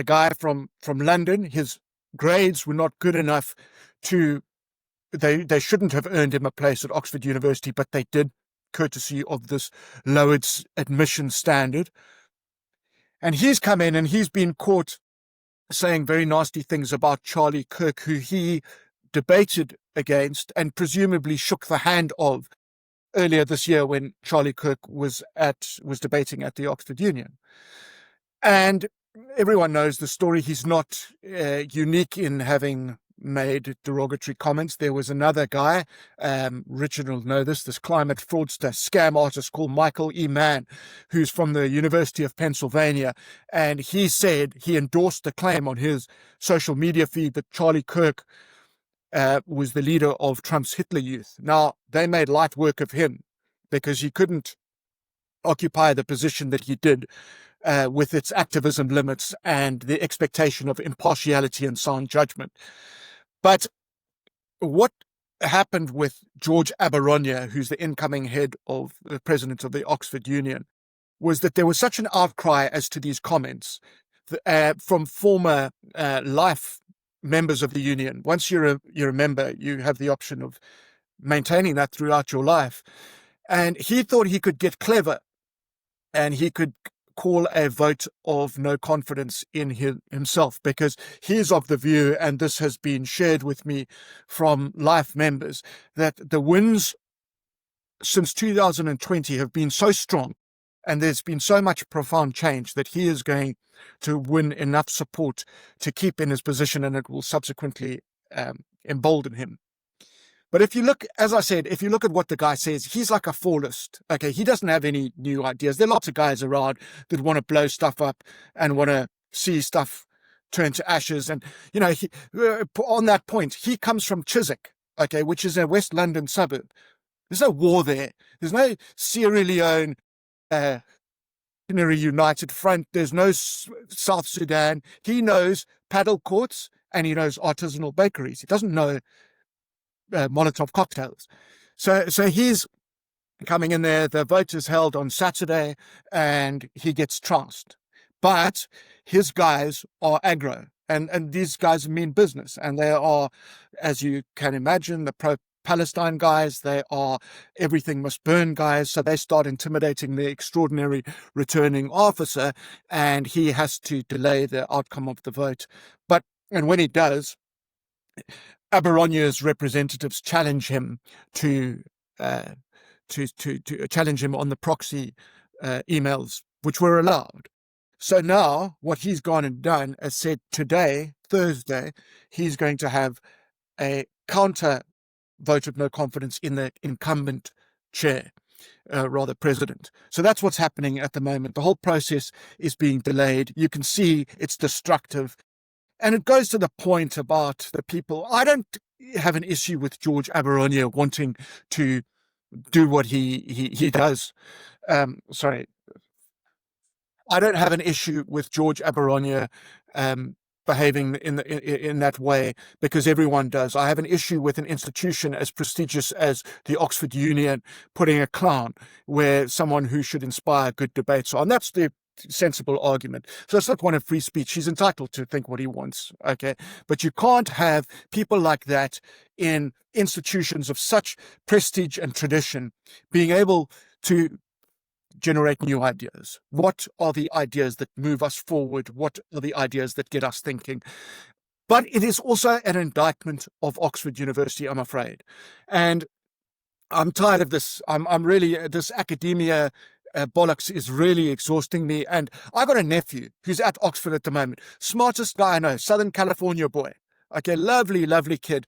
guy from London. His grades were not good enough to They shouldn't have earned him a place at Oxford University, but they did, courtesy of this lowered admission standard. And he's come in and he's been caught saying very nasty things about Charlie Kirk, who he debated against and presumably shook the hand of earlier this year when Charlie Kirk was debating at the Oxford Union. And everyone knows the story. He's not unique in having made derogatory comments. There was another guy, Richard will know this climate fraudster, scam artist called Michael E. Mann, who's from the University of Pennsylvania. And he said he endorsed the claim on his social media feed that Charlie Kirk was the leader of Trump's Hitler Youth. Now, they made light work of him because he couldn't occupy the position that he did with its activism limits and the expectation of impartiality and sound judgment. But what happened with George Aberonia, who's the incoming head of the president of the Oxford Union, was that there was such an outcry as to these comments from former life members of the union. Once you're a member, you have the option of maintaining that throughout your life. And he thought he could get clever and he could call a vote of no confidence in himself, because he's of the view, and this has been shared with me from life members, that the wins since 2020 have been so strong and there's been so much profound change that he is going to win enough support to keep in his position, and it will subsequently embolden him. But if you look, as I said, if you look at what the guy says, he's like a fallist. Okay, he doesn't have any new ideas. There are lots of guys around that want to blow stuff up and want to see stuff turn to ashes. And, on that point, he comes from Chiswick, okay, which is a West London suburb. There's no war there. There's no Sierra Leone, United Front. There's no South Sudan. He knows paddle courts and he knows artisanal bakeries. He doesn't know Molotov cocktails. So he's coming in there. The vote is held on Saturday and he gets trounced. But his guys are aggro, and these guys mean business. And they are, as you can imagine, the pro-Palestine guys. They are everything must burn guys. So they start intimidating the extraordinary returning officer, and he has to delay the outcome of the vote. And when he does, Aberonya's representatives challenge him to challenge him on the proxy emails, which were allowed. So now what he's gone and done is said today, Thursday, he's going to have a counter vote of no confidence in the incumbent chair, president. So that's what's happening at the moment. The whole process is being delayed. You can see it's destructive. And it goes to the point about the people. I don't have an issue with George Aberonya wanting to do what he does. I don't have an issue with George Aberonya behaving in that way, because everyone does. I have an issue with an institution as prestigious as the Oxford Union putting a clown where someone who should inspire good debates on. That's the sensible argument. So it's not one of free speech. He's entitled to think what he wants, okay? But you can't have people like that in institutions of such prestige and tradition being able to generate new ideas. What are the ideas that move us forward? What are the ideas that get us thinking? But it is also an indictment of Oxford University, I'm afraid. And I'm tired of this. I'm really, this academia bollocks is really exhausting me. And I got a nephew who's at Oxford at the moment. Smartest guy I know, Southern California boy. Okay, lovely, lovely kid.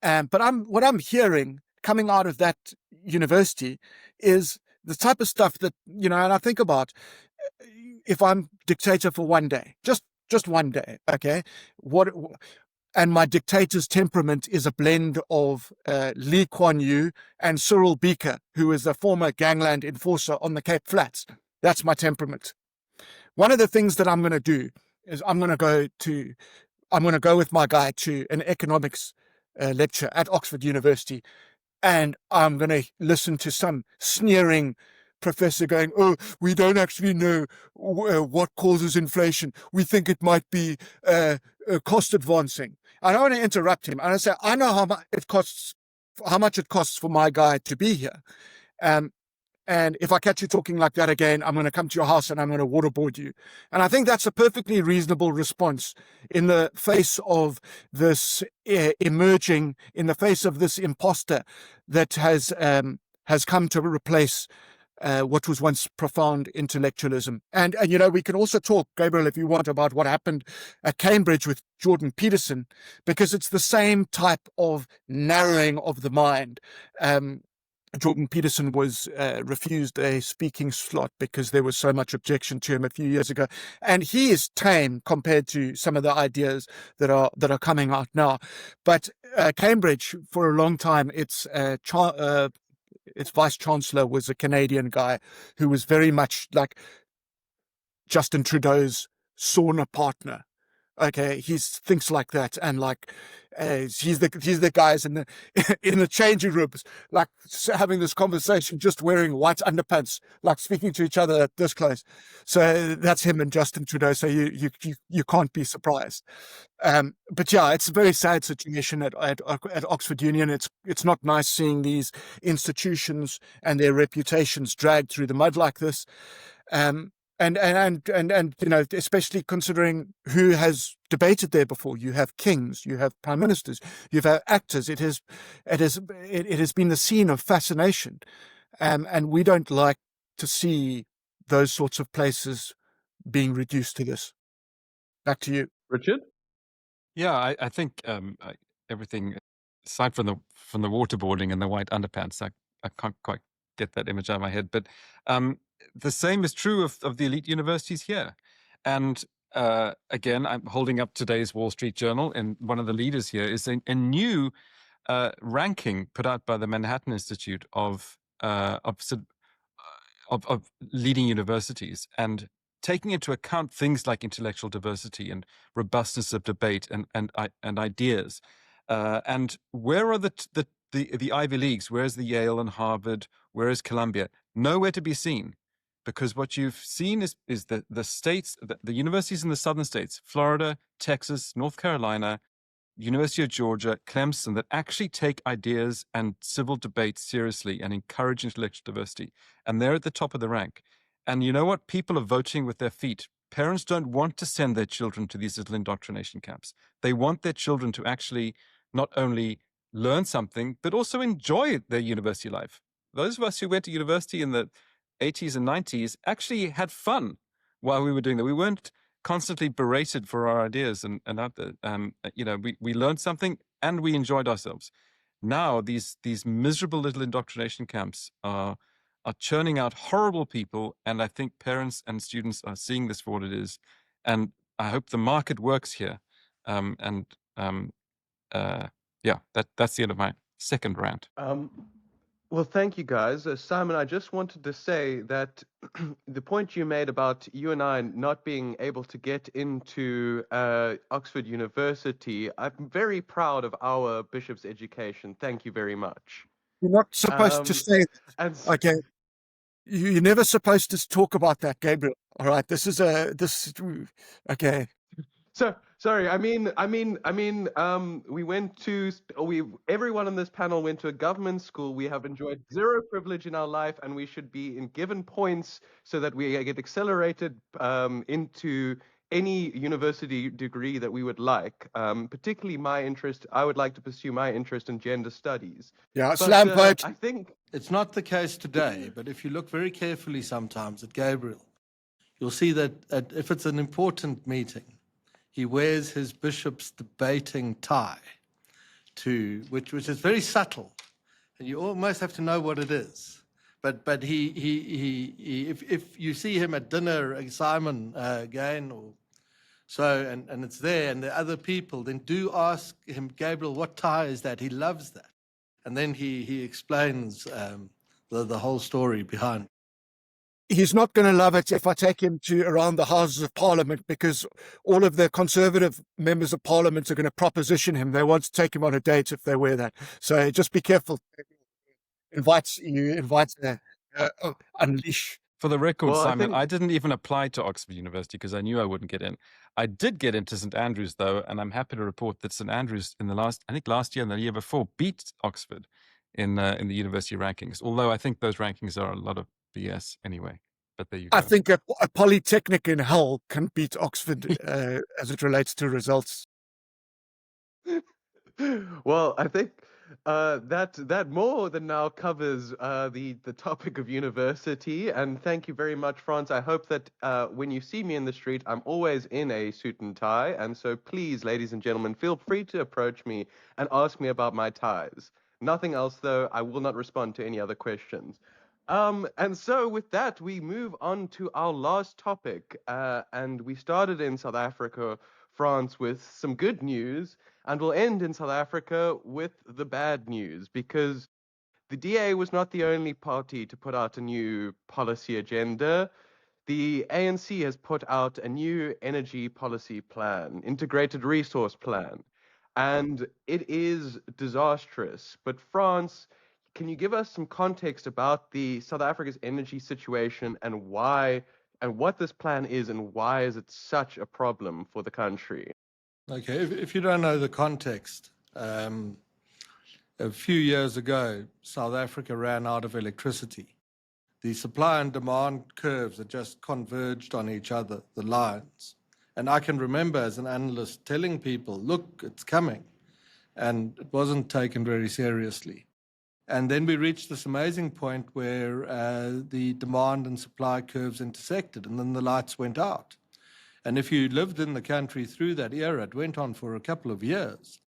But what I'm hearing coming out of that university is the type of stuff that, and I think about, if I'm dictator for one day, just one day, okay, and my dictator's temperament is a blend of Lee Kuan Yew and Cyril Beaker, who is a former gangland enforcer on the Cape Flats. That's my temperament. One of the things that I'm going to do is I'm going to go with my guy to an economics lecture at Oxford University, and I'm going to listen to some sneering professor going, "Oh, we don't actually know what causes inflation. We think it might be cost advancing." I don't want to interrupt him. And I say, I know how much it costs for my guy to be here. And if I catch you talking like that again, I'm going to come to your house and I'm going to waterboard you. And I think that's a perfectly reasonable response in the face of this emerging, in the face of this imposter that has come to replace what was once profound intellectualism. And we can also talk, Gabriel, if you want, about what happened at Cambridge with Jordan Peterson, because it's the same type of narrowing of the mind. Jordan Peterson was refused a speaking slot because there was so much objection to him a few years ago, and he is tame compared to some of the ideas that are coming out now. But Cambridge, for a long time, its vice chancellor was a Canadian guy who was very much like Justin Trudeau's sauna partner. Okay, he thinks like that, and like he's the guys in the changing rooms, like having this conversation, just wearing white underpants, like speaking to each other this close. So that's him and Justin Trudeau. So you can't be surprised. But yeah, it's a very sad situation at Oxford Union. It's not nice seeing these institutions and their reputations dragged through the mud like this. And especially considering who has debated there before. You have kings, you have prime ministers, you have actors. It has been the scene of fascination, and we don't like to see those sorts of places being reduced to this. Back to you, Richard. Yeah, I think everything aside from the waterboarding and the white underpants, I can't quite get that image out of my head, but the same is true of the elite universities here. And again, I'm holding up today's Wall Street Journal, and one of the leaders here is a new ranking put out by the Manhattan Institute of leading universities, and taking into account things like intellectual diversity and robustness of debate and ideas. And where are the Ivy Leagues? Where's the Yale and Harvard? Where is Columbia? Nowhere to be seen, because what you've seen is that the states, the universities in the southern states, Florida, Texas, North Carolina, University of Georgia, Clemson, that actually take ideas and civil debate seriously and encourage intellectual diversity. And they're at the top of the rank. And you know what? People are voting with their feet. Parents don't want to send their children to these little indoctrination camps. They want their children to actually not only learn something, but also enjoy their university life. Those of us who went to university in the 80s and 90s actually had fun while we were doing that. We weren't constantly berated for our ideas, and we learned something and we enjoyed ourselves. Now these miserable little indoctrination camps are churning out horrible people, and I think parents and students are seeing this for what it is, and I hope the market works here. That's the end of my second rant. Well, thank you, guys. Simon, I just wanted to say that the point you made about you and I not being able to get into Oxford University, I'm very proud of our bishop's education. Thank you very much. You're not supposed to say that. And Okay. You're never supposed to talk about that, Gabriel. All right. Okay. so sorry. We went to everyone on this panel went to a government school. We have enjoyed zero privilege in our life, and we should be given points so that we get accelerated into any university degree that we would like. Particularly my interest, I would like to pursue my interest in gender studies. Yeah, slam vote. I think It's not the case today, but if you look very carefully sometimes at Gabriel, you'll see that if it's an important meeting, he wears his bishop's debating tie, which is very subtle, and you almost have to know what it is. But if you see him at dinner, Simon again, or so, and it's there, and there are other people, then do ask him, Gabriel, what tie is that? He loves that. And then he explains the whole story behind it. He's not going to love it if I take him to around the Houses of Parliament, because all of the Conservative members of Parliament are going to proposition him. They want to take him on a date if they wear that. So just be careful. Unleash. For the record, Well, Simon, I didn't even apply to Oxford University because I knew I wouldn't get in. I did get into St Andrews, though, and I'm happy to report that St Andrews in last year and the year before beat Oxford in the university rankings. Although I think those rankings are a lot of BS anyway. But there you go. I think a polytechnic in hell can beat Oxford as it relates to results. Well, I think that more than now covers the topic of university. And thank you very much, Franz. I hope that when you see me in the street, I'm always in a suit and tie. And so please, ladies and gentlemen, feel free to approach me and ask me about my ties. Nothing else, though. I will not respond to any other questions. And so with that, we move on to our last topic. And we started in South Africa, France, with some good news. And we'll end in South Africa with the bad news, because the DA was not the only party to put out a new policy agenda. The ANC has put out a new energy policy plan, integrated resource plan, and it is disastrous. But France, can you give us some context about the South Africa's energy situation and why, and what this plan is, and why is it such a problem for the country? Okay, if you don't know the context, a few years ago, South Africa ran out of electricity. The supply and demand curves had just converged on each other, the lines. And I can remember as an analyst telling people, look, it's coming. And it wasn't taken very seriously. And then we reached this amazing point where the demand and supply curves intersected, and then the lights went out. And if you lived in the country through that era, it went on for a couple of years.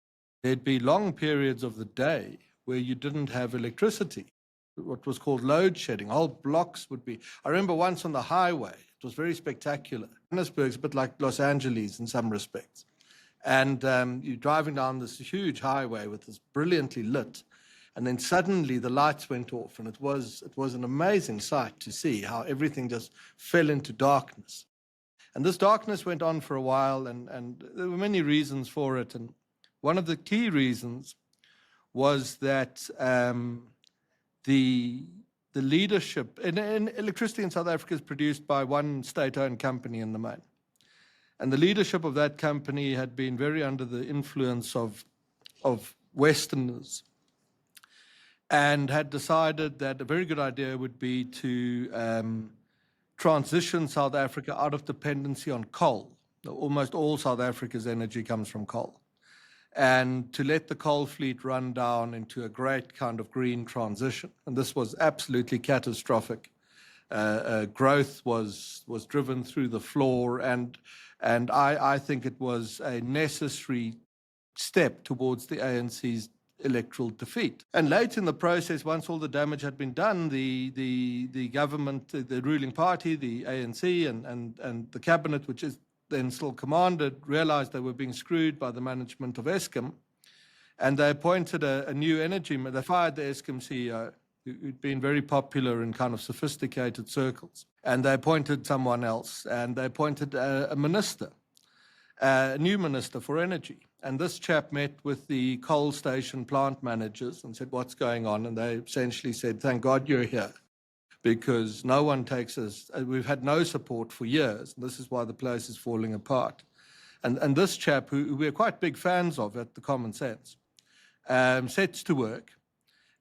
There'd be long periods of the day where you didn't have electricity. what was called load shedding. Whole blocks would be. I remember once on the highway, it was very spectacular. Johannesburg's a bit like Los Angeles in some respects. And you're driving down this huge highway with this brilliantly lit, and then suddenly the lights went off, and it was an amazing sight to see how everything just fell into darkness. And this darkness went on for a while, and there were many reasons for it. And one of the key reasons was that the leadership, and electricity in South Africa is produced by one state-owned company in the main. And the leadership of that company had been very under the influence of Westerners, and had decided that a very good idea would be to transition South Africa out of dependency on coal. Almost all South Africa's energy comes from coal. And to let the coal fleet run down into a great kind of green transition. And this was absolutely catastrophic. Growth was driven through the floor, and I think it was a necessary step towards the ANC's electoral defeat. And late in the process, once all the damage had been done, the government, the ruling party, the ANC and the cabinet, which is then still commanded, realized they were being screwed by the management of Eskom, and they appointed a new energy. They fired the Eskom CEO, who'd been very popular in kind of sophisticated circles, and they appointed someone else, and they appointed a minister, a new minister for energy. And this chap met with the coal station plant managers and said, what's going on? And they essentially said, thank God you're here, because no one takes us, we've had no support for years, and this is why the place is falling apart. And this chap, who we're quite big fans of at the Common Sense, sets to work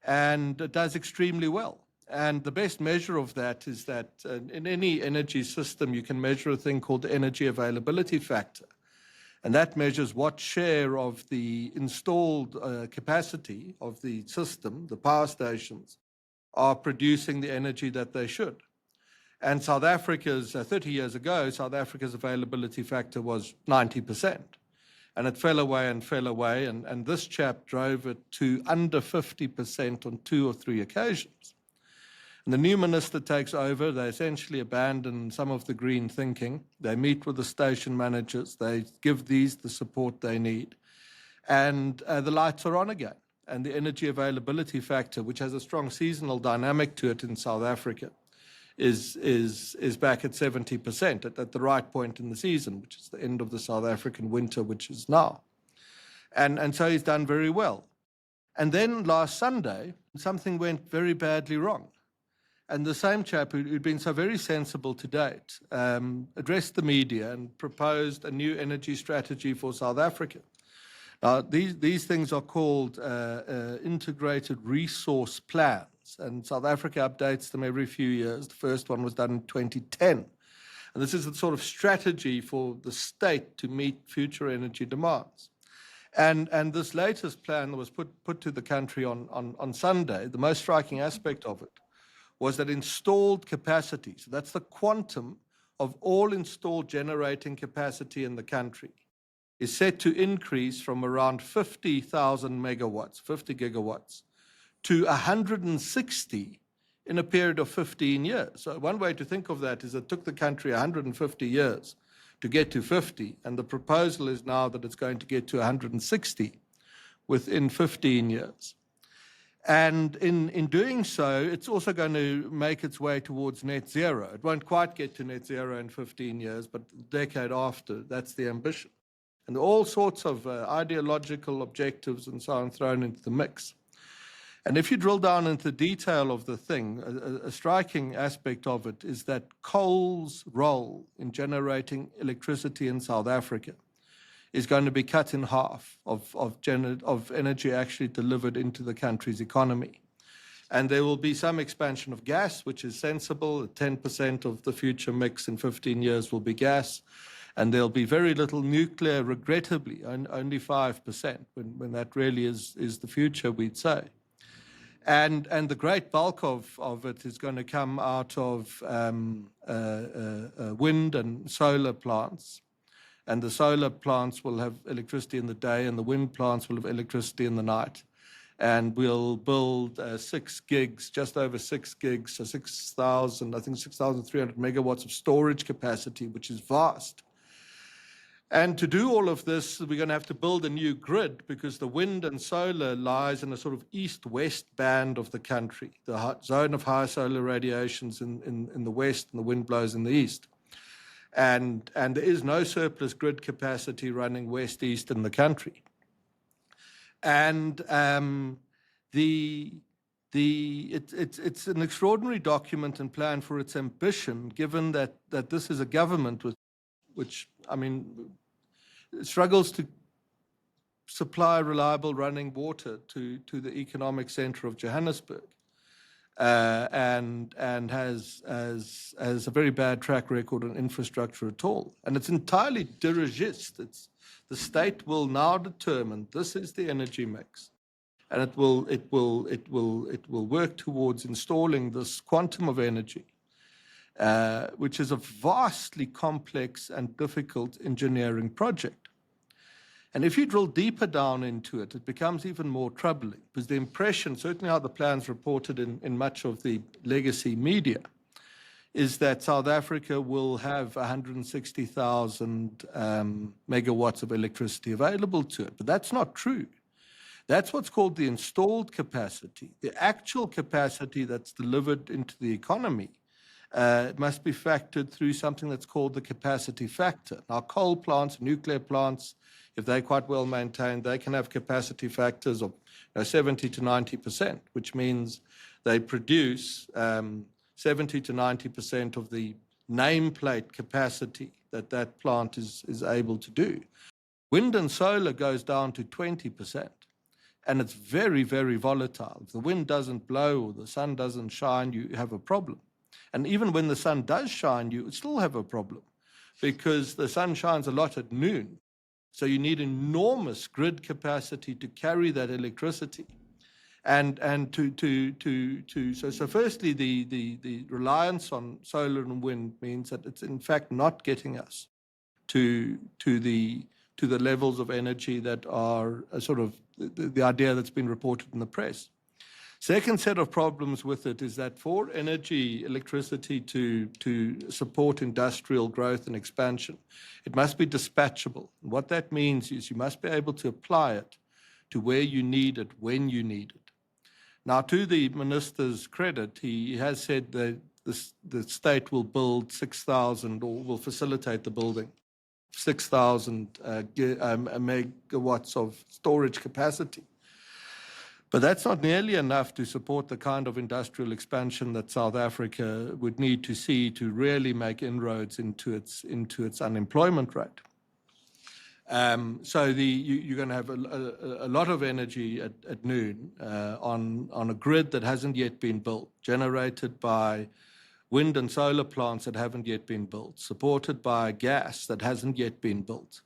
and does extremely well. And the best measure of that is that in any energy system, you can measure a thing called the energy availability factor. And that measures what share of the installed capacity of the system, the power stations, are producing the energy that they should. And South Africa's, 30 years ago, South Africa's availability factor was 90%. And it fell away, and this chap drove it to under 50% on 2 or 3 occasions. And the new minister takes over. They essentially abandon some of the green thinking. They meet with the station managers. They give these the support they need. And the lights are on again. And the energy availability factor, which has a strong seasonal dynamic to it in South Africa, is back at 70% at the right point in the season, which is the end of the South African winter, which is now. And so he's done very well. And then last Sunday, something went very badly wrong. And the same chap who'd been so very sensible to date addressed the media and proposed a new energy strategy for South Africa. Now, these things are called integrated resource plans, and South Africa updates them every few years. The first one was done in 2010. And this is the sort of strategy for the state to meet future energy demands. And this latest plan that was put to the country on Sunday, the most striking aspect of it was that installed capacity, so that's the quantum of all installed generating capacity in the country, is set to increase from around 50,000 megawatts, 50 gigawatts, to 160 in a period of 15 years. So one way to think of that is it took the country 150 years to get to 50, and the proposal is now that it's going to get to 160 within 15 years. And in doing so, it's also going to make its way towards net zero. It won't quite get to net zero in 15 years, but the decade after, that's the ambition. And all sorts of ideological objectives and so on thrown into the mix. And if you drill down into the detail of the thing, a striking aspect of it is that coal's role in generating electricity in South Africa is going to be cut in half of energy actually delivered into the country's economy. And there will be some expansion of gas, which is sensible. 10% of the future mix in 15 years will be gas. And there'll be very little nuclear, regrettably, only 5%, when that really is the future, we'd say. And the great bulk of it is going to come out of wind and solar plants. And the solar plants will have electricity in the day, and the wind plants will have electricity in the night. and we'll build 6 gigs, just over 6 gigs, so 6,000, I think 6,300 megawatts of storage capacity, which is vast. And to do all of this, we're going to have to build a new grid because the wind and solar lies in a sort of east-west band of the country, the zone of high solar radiations in the west, and the wind blows in the east. And there is no surplus grid capacity running west-east in the country. And it's an extraordinary document and plan for its ambition, given that this is a government which, I mean, struggles to supply reliable running water to the economic center of Johannesburg, and has a very bad track record on infrastructure at all. And it's entirely dirigist. The state will now determine this is the energy mix, and it will work towards installing this quantum of energy, which is a vastly complex and difficult engineering project. And if you drill deeper down into it, it becomes even more troubling, because the impression, certainly how the plan's reported in much of the legacy media, is that South Africa will have 160,000 megawatts of electricity available to it. But that's not true. That's what's called the installed capacity. The actual capacity that's delivered into the economy must be factored through something that's called the capacity factor. Now, coal plants, nuclear plants, if they're quite well maintained, they can have capacity factors of 70 to 90%, which means they produce 70 to 90% of the nameplate capacity that plant is able to do. Wind and solar goes down to 20%, and it's very, very volatile. If the wind doesn't blow or the sun doesn't shine, you have a problem. And even when the sun does shine, you still have a problem, because the sun shines a lot at noon. So you need enormous grid capacity to carry that electricity. So firstly, the reliance on solar and wind means that it's in fact not getting us to the levels of energy that are sort of the idea that's been reported in the press. Second set of problems with it is that for electricity to support industrial growth and expansion, it must be dispatchable. And what that means is you must be able to apply it to where you need it, when you need it. Now, to the minister's credit, he has said that the state will build 6,000, or will facilitate the building 6,000 megawatts of storage capacity. But that's not nearly enough to support the kind of industrial expansion that South Africa would need to see to really make inroads into its unemployment rate. So you're going to have a lot of energy at noon on a grid that hasn't yet been built, generated by wind and solar plants that haven't yet been built, supported by gas that hasn't yet been built,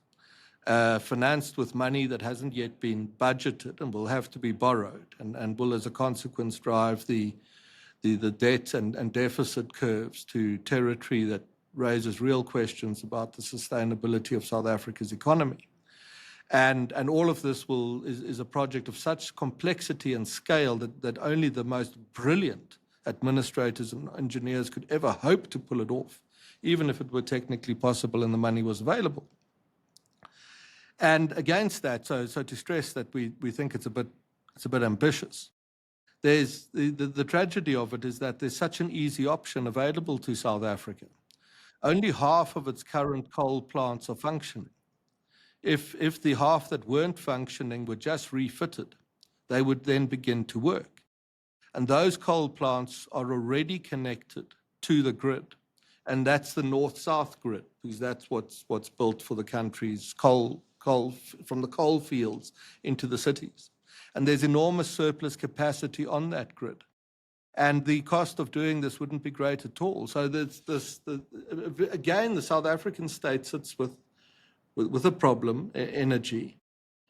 financed with money that hasn't yet been budgeted and will have to be borrowed, and will, as a consequence, drive the debt and deficit curves to territory that raises real questions about the sustainability of South Africa's economy. And all of this is a project of such complexity and scale that only the most brilliant administrators and engineers could ever hope to pull it off, even if it were technically possible and the money was available. And against that, so to stress that we think it's a bit ambitious. There's the tragedy of it is that there's such an easy option available to South Africa. Only half of its current coal plants are functioning. If the half that weren't functioning were just refitted, they would then begin to work. And those coal plants are already connected to the grid. And that's the north-south grid, because that's what's built for the country's coal from the coal fields into the cities. And there's enormous surplus capacity on that grid. And the cost of doing this wouldn't be great at all. So again, the South African state sits with a problem, energy,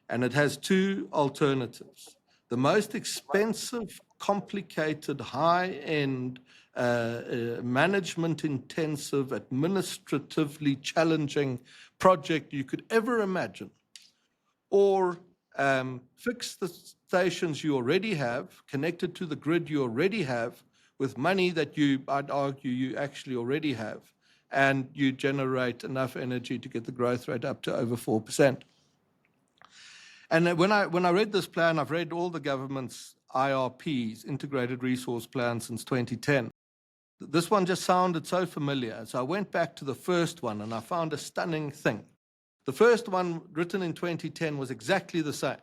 and it has two alternatives. The most expensive, complicated, high-end, management-intensive, administratively challenging project you could ever imagine, or fix the stations you already have, connected to the grid you already have, with money that I'd argue, you actually already have, and you generate enough energy to get the growth rate up to over 4%. And when I read this plan, I've read all the government's IRPs, Integrated Resource Plans, since 2010. This one just sounded so familiar. So I went back to the first one and I found a stunning thing. The first one, written in 2010, was exactly the same.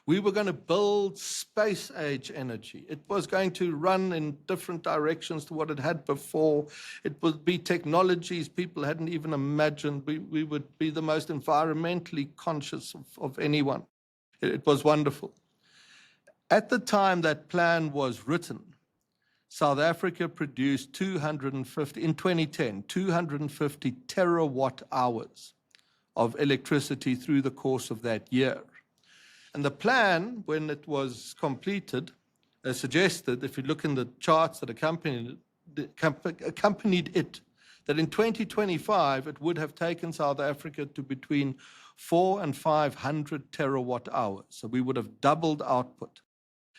We were going to build space-age energy. It was going to run in different directions to what it had before. It would be technologies people hadn't even imagined. We would be the most environmentally conscious of anyone. It was wonderful. At the time that plan was written, South Africa produced 250, in 2010, 250 terawatt hours of electricity through the course of that year. And the plan, when it was completed, suggested, if you look in the charts that accompanied it, that in 2025, it would have taken South Africa to between 400 and 500 terawatt hours. So we would have doubled output.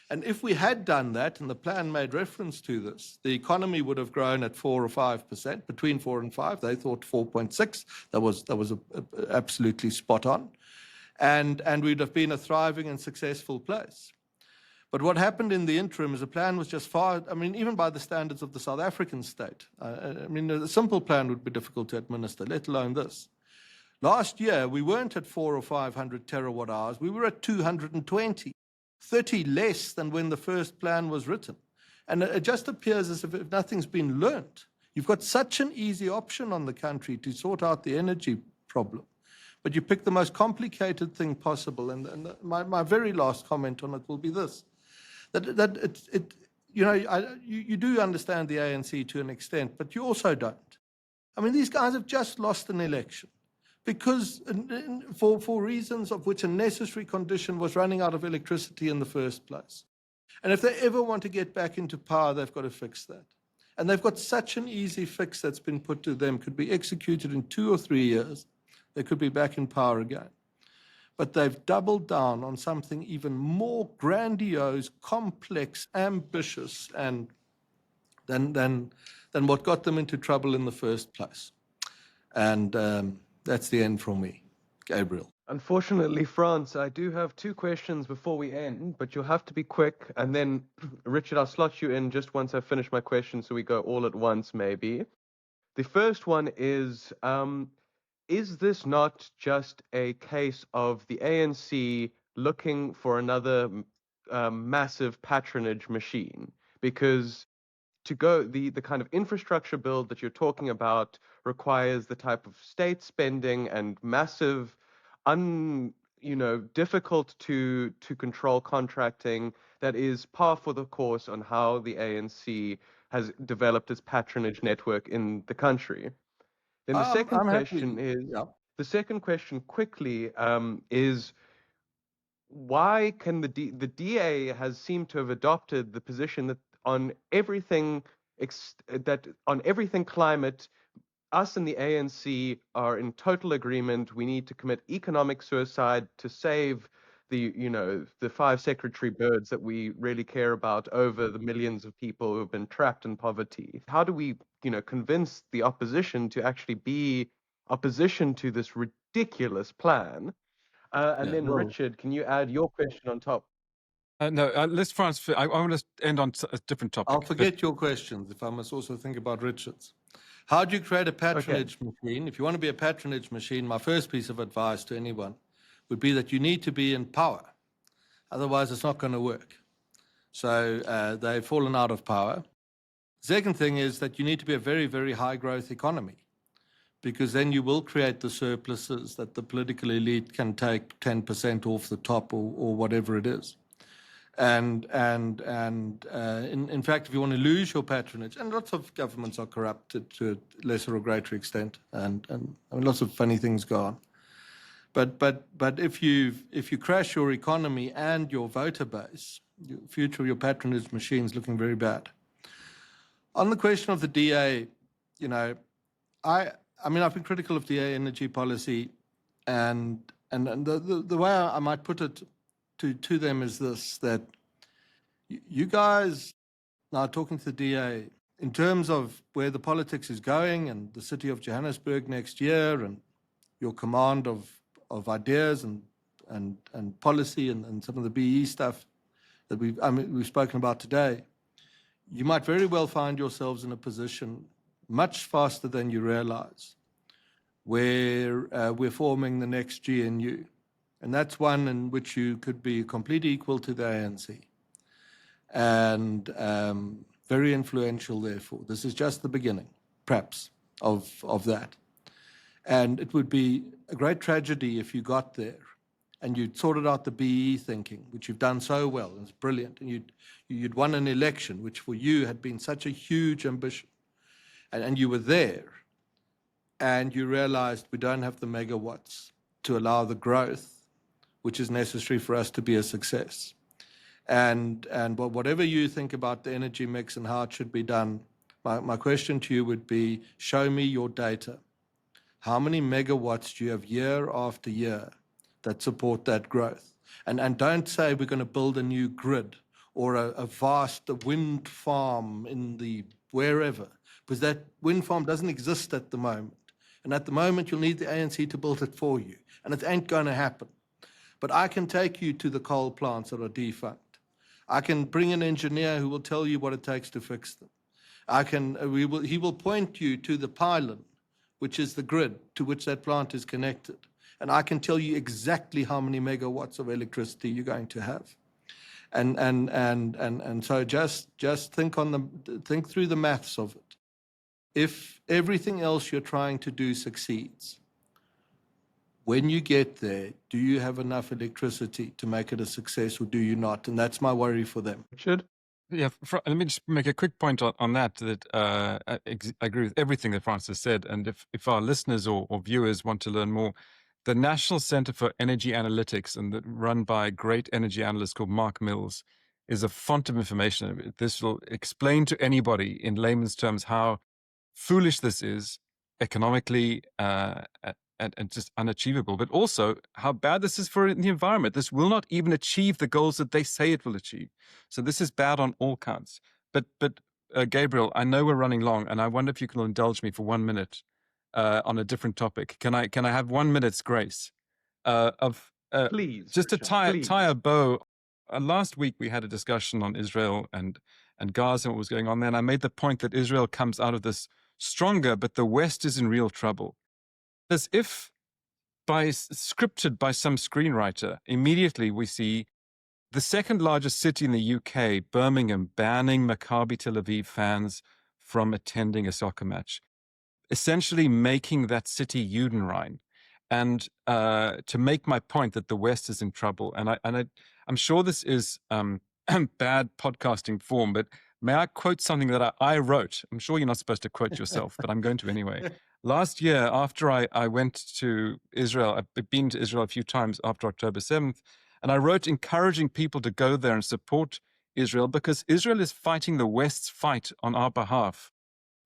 And if we had done that, and the plan made reference to this, the economy would have grown at 4 or 5%, between 4 and 5. They thought 4.6. That was absolutely spot on. And we'd have been a thriving and successful place. But what happened in the interim is the plan was just far, even by the standards of the South African state, a simple plan would be difficult to administer, let alone this. Last year, we weren't at 400 or 500 terawatt hours. We were at 220, 30 less than when the first plan was written. And it just appears as if nothing's been learnt. You've got such an easy option on the country to sort out the energy problem. But you pick the most complicated thing possible. And my very last comment on it will be this. You do understand the ANC to an extent, but you also don't. These guys have just lost an election because for reasons of which a necessary condition was running out of electricity in the first place. And if they ever want to get back into power, they've got to fix that. And they've got such an easy fix that's been put to them, could be executed in 2 or 3 years. They could be back in power again. But they've doubled down on something even more grandiose, complex, ambitious, and than what got them into trouble in the first place. And that's the end from me. Gabriel. Unfortunately, France, I do have 2 questions before we end, but you'll have to be quick. And then, Richard, I'll slot you in just once I finish my question so we go all at once, maybe. The first one is this not just a case of the ANC looking for another massive patronage machine? Because to go, the kind of infrastructure build that you're talking about requires the type of state spending and massive, difficult to control contracting that is par for the course on how the ANC has developed its patronage network in the country. Then the second question is, the second question quickly is, why can the DA has seemed to have adopted the position that on everything climate, us and the ANC are in total agreement. We need to commit economic suicide to save the 5 secretary birds that we really care about over the millions of people who have been trapped in poverty. How do we, convince the opposition to actually be opposition to this ridiculous plan? Then, Richard, can you add your question on top? No, let's France. I want to end on a different topic. I'll forget your questions if I must also think about Richard's. How do you create a patronage machine? If you want to be a patronage machine, my first piece of advice to anyone would be that you need to be in power. Otherwise, it's not going to work. So they've fallen out of power. Second thing is that you need to be a very, very high growth economy, because then you will create the surpluses that the political elite can take 10% off the top or whatever it is. And in fact, if you want to lose your patronage, and lots of governments are corrupted to a lesser or greater extent, and lots of funny things go on. But if you crash your economy and your voter base, the future of your patronage machine is looking very bad. On the question of the DA, I've been critical of DA energy policy, and the way I might put it to them is this, that you guys, now talking to the DA, in terms of where the politics is going and the city of Johannesburg next year and your command of ideas and policy and some of the BE stuff that we've spoken about today, you might very well find yourselves in a position much faster than you realize where we're forming the next GNU. And that's one in which you could be completely equal to the ANC and very influential, therefore. This is just the beginning, perhaps, of that. And it would be a great tragedy if you got there and you'd sorted out the BE thinking, which you've done so well, and it's brilliant, and you'd won an election, which for you had been such a huge ambition, and you were there, and you realized we don't have the megawatts to allow the growth which is necessary for us to be a success. And whatever you think about the energy mix and how it should be done, my question to you would be, show me your data. How many megawatts do you have year after year that support that growth? And don't say we're going to build a new grid or a vast wind farm in the wherever, because that wind farm doesn't exist at the moment. And at the moment, you'll need the ANC to build it for you. And it ain't going to happen. But I can take you to the coal plants that are defunct. I can bring an engineer who will tell you what it takes to fix them. He will point you to the pylon, which is the grid to which that plant is connected. And I can tell you exactly how many megawatts of electricity you're going to have. And so just think through the maths of it. If everything else you're trying to do succeeds, when you get there, do you have enough electricity to make it a success, or do you not? And that's my worry for them. Richard? Yeah, let me just make a quick point on that. I agree with everything that Francis said. And if our listeners or viewers want to learn more, the National Center for Energy Analytics, and run by a great energy analyst called Mark Mills, is a font of information. This will explain to anybody in layman's terms how foolish this is economically and just unachievable, but also how bad this is for the environment. This will not even achieve the goals that they say it will achieve. So this is bad on all counts. But Gabriel, I know we're running long, and I wonder if you can indulge me for 1 minute on a different topic. Can I have 1 minute's grace? Please, just Richard, to tie a bow. Last week we had a discussion on Israel and Gaza and what was going on there, and I made the point that Israel comes out of this stronger, but the West is in real trouble. As if scripted by some screenwriter, immediately we see the second largest city in the UK, Birmingham, banning Maccabi Tel Aviv fans from attending a soccer match, essentially making that city Judenrein. And to make my point that the West is in trouble, and I'm sure this is bad podcasting form, but may I quote something that I wrote? I'm sure you're not supposed to quote yourself, but I'm going to anyway. Last year, after I went to Israel, I've been to Israel a few times after October 7th, and I wrote encouraging people to go there and support Israel, because Israel is fighting the West's fight on our behalf,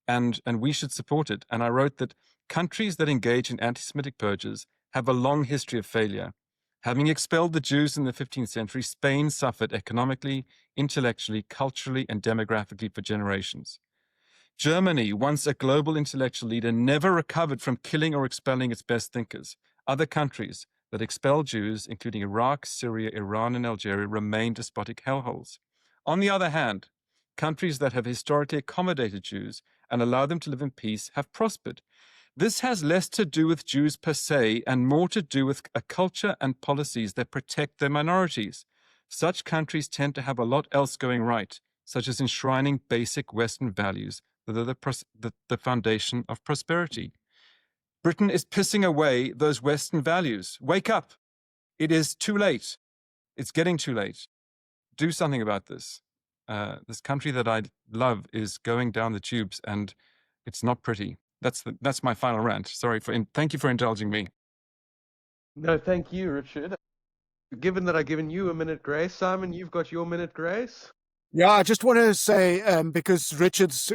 and we should support it. And I wrote that countries that engage in anti-Semitic purges have a long history of failure. Having expelled the Jews in the 15th century, Spain suffered economically, intellectually, culturally, and demographically for generations. Germany, once a global intellectual leader, never recovered from killing or expelling its best thinkers. Other countries that expelled Jews, including Iraq, Syria, Iran, and Algeria, remain despotic hellholes. On the other hand, countries that have historically accommodated Jews and allowed them to live in peace have prospered. This has less to do with Jews per se and more to do with a culture and policies that protect their minorities. Such countries tend to have a lot else going right, such as enshrining basic Western values that are the foundation of prosperity. Britain is pissing away those Western values. Wake up. It is too late. It's getting too late. Do something about this. This country that I love is going down the tubes, and it's not pretty. That's my final rant. Thank you for indulging me. No, thank you, Richard. Given that I've given you a minute grace, Simon, you've got your minute grace. Yeah, I just want to say, because Richard's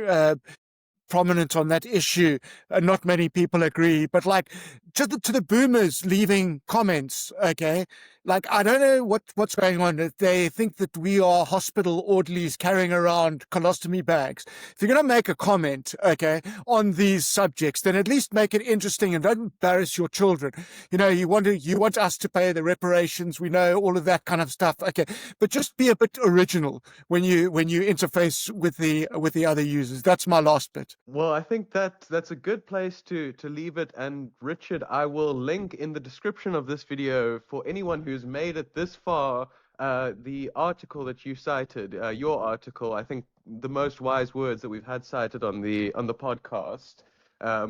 prominent on that issue. Not many people agree, but like to the boomers leaving comments, okay? Like, I don't know what's going on. They think that we are hospital orderlies carrying around colostomy bags. If you're going to make a comment, okay, on these subjects, then at least make it interesting and don't embarrass your children. You know, you want us to pay the reparations. We know all of that kind of stuff, okay, but just be a bit original when you interface with the other users. That's my last bit. Well, I think that's a good place to leave it. And Richard, I will link in the description of this video for anyone who's made it this far, the article that you cited, your article. I think the most wise words that we've had cited on the podcast,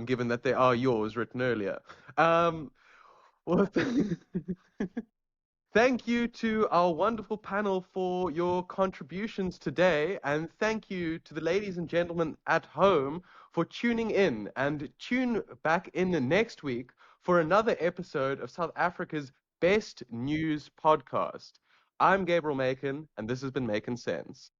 given that they are yours written earlier. Well, thank you to our wonderful panel for your contributions today, and thank you to the ladies and gentlemen at home for tuning in, and tune back in next week for another episode of South Africa's Best News Podcast. I'm Gabriel Makin, and this has been Making Sense.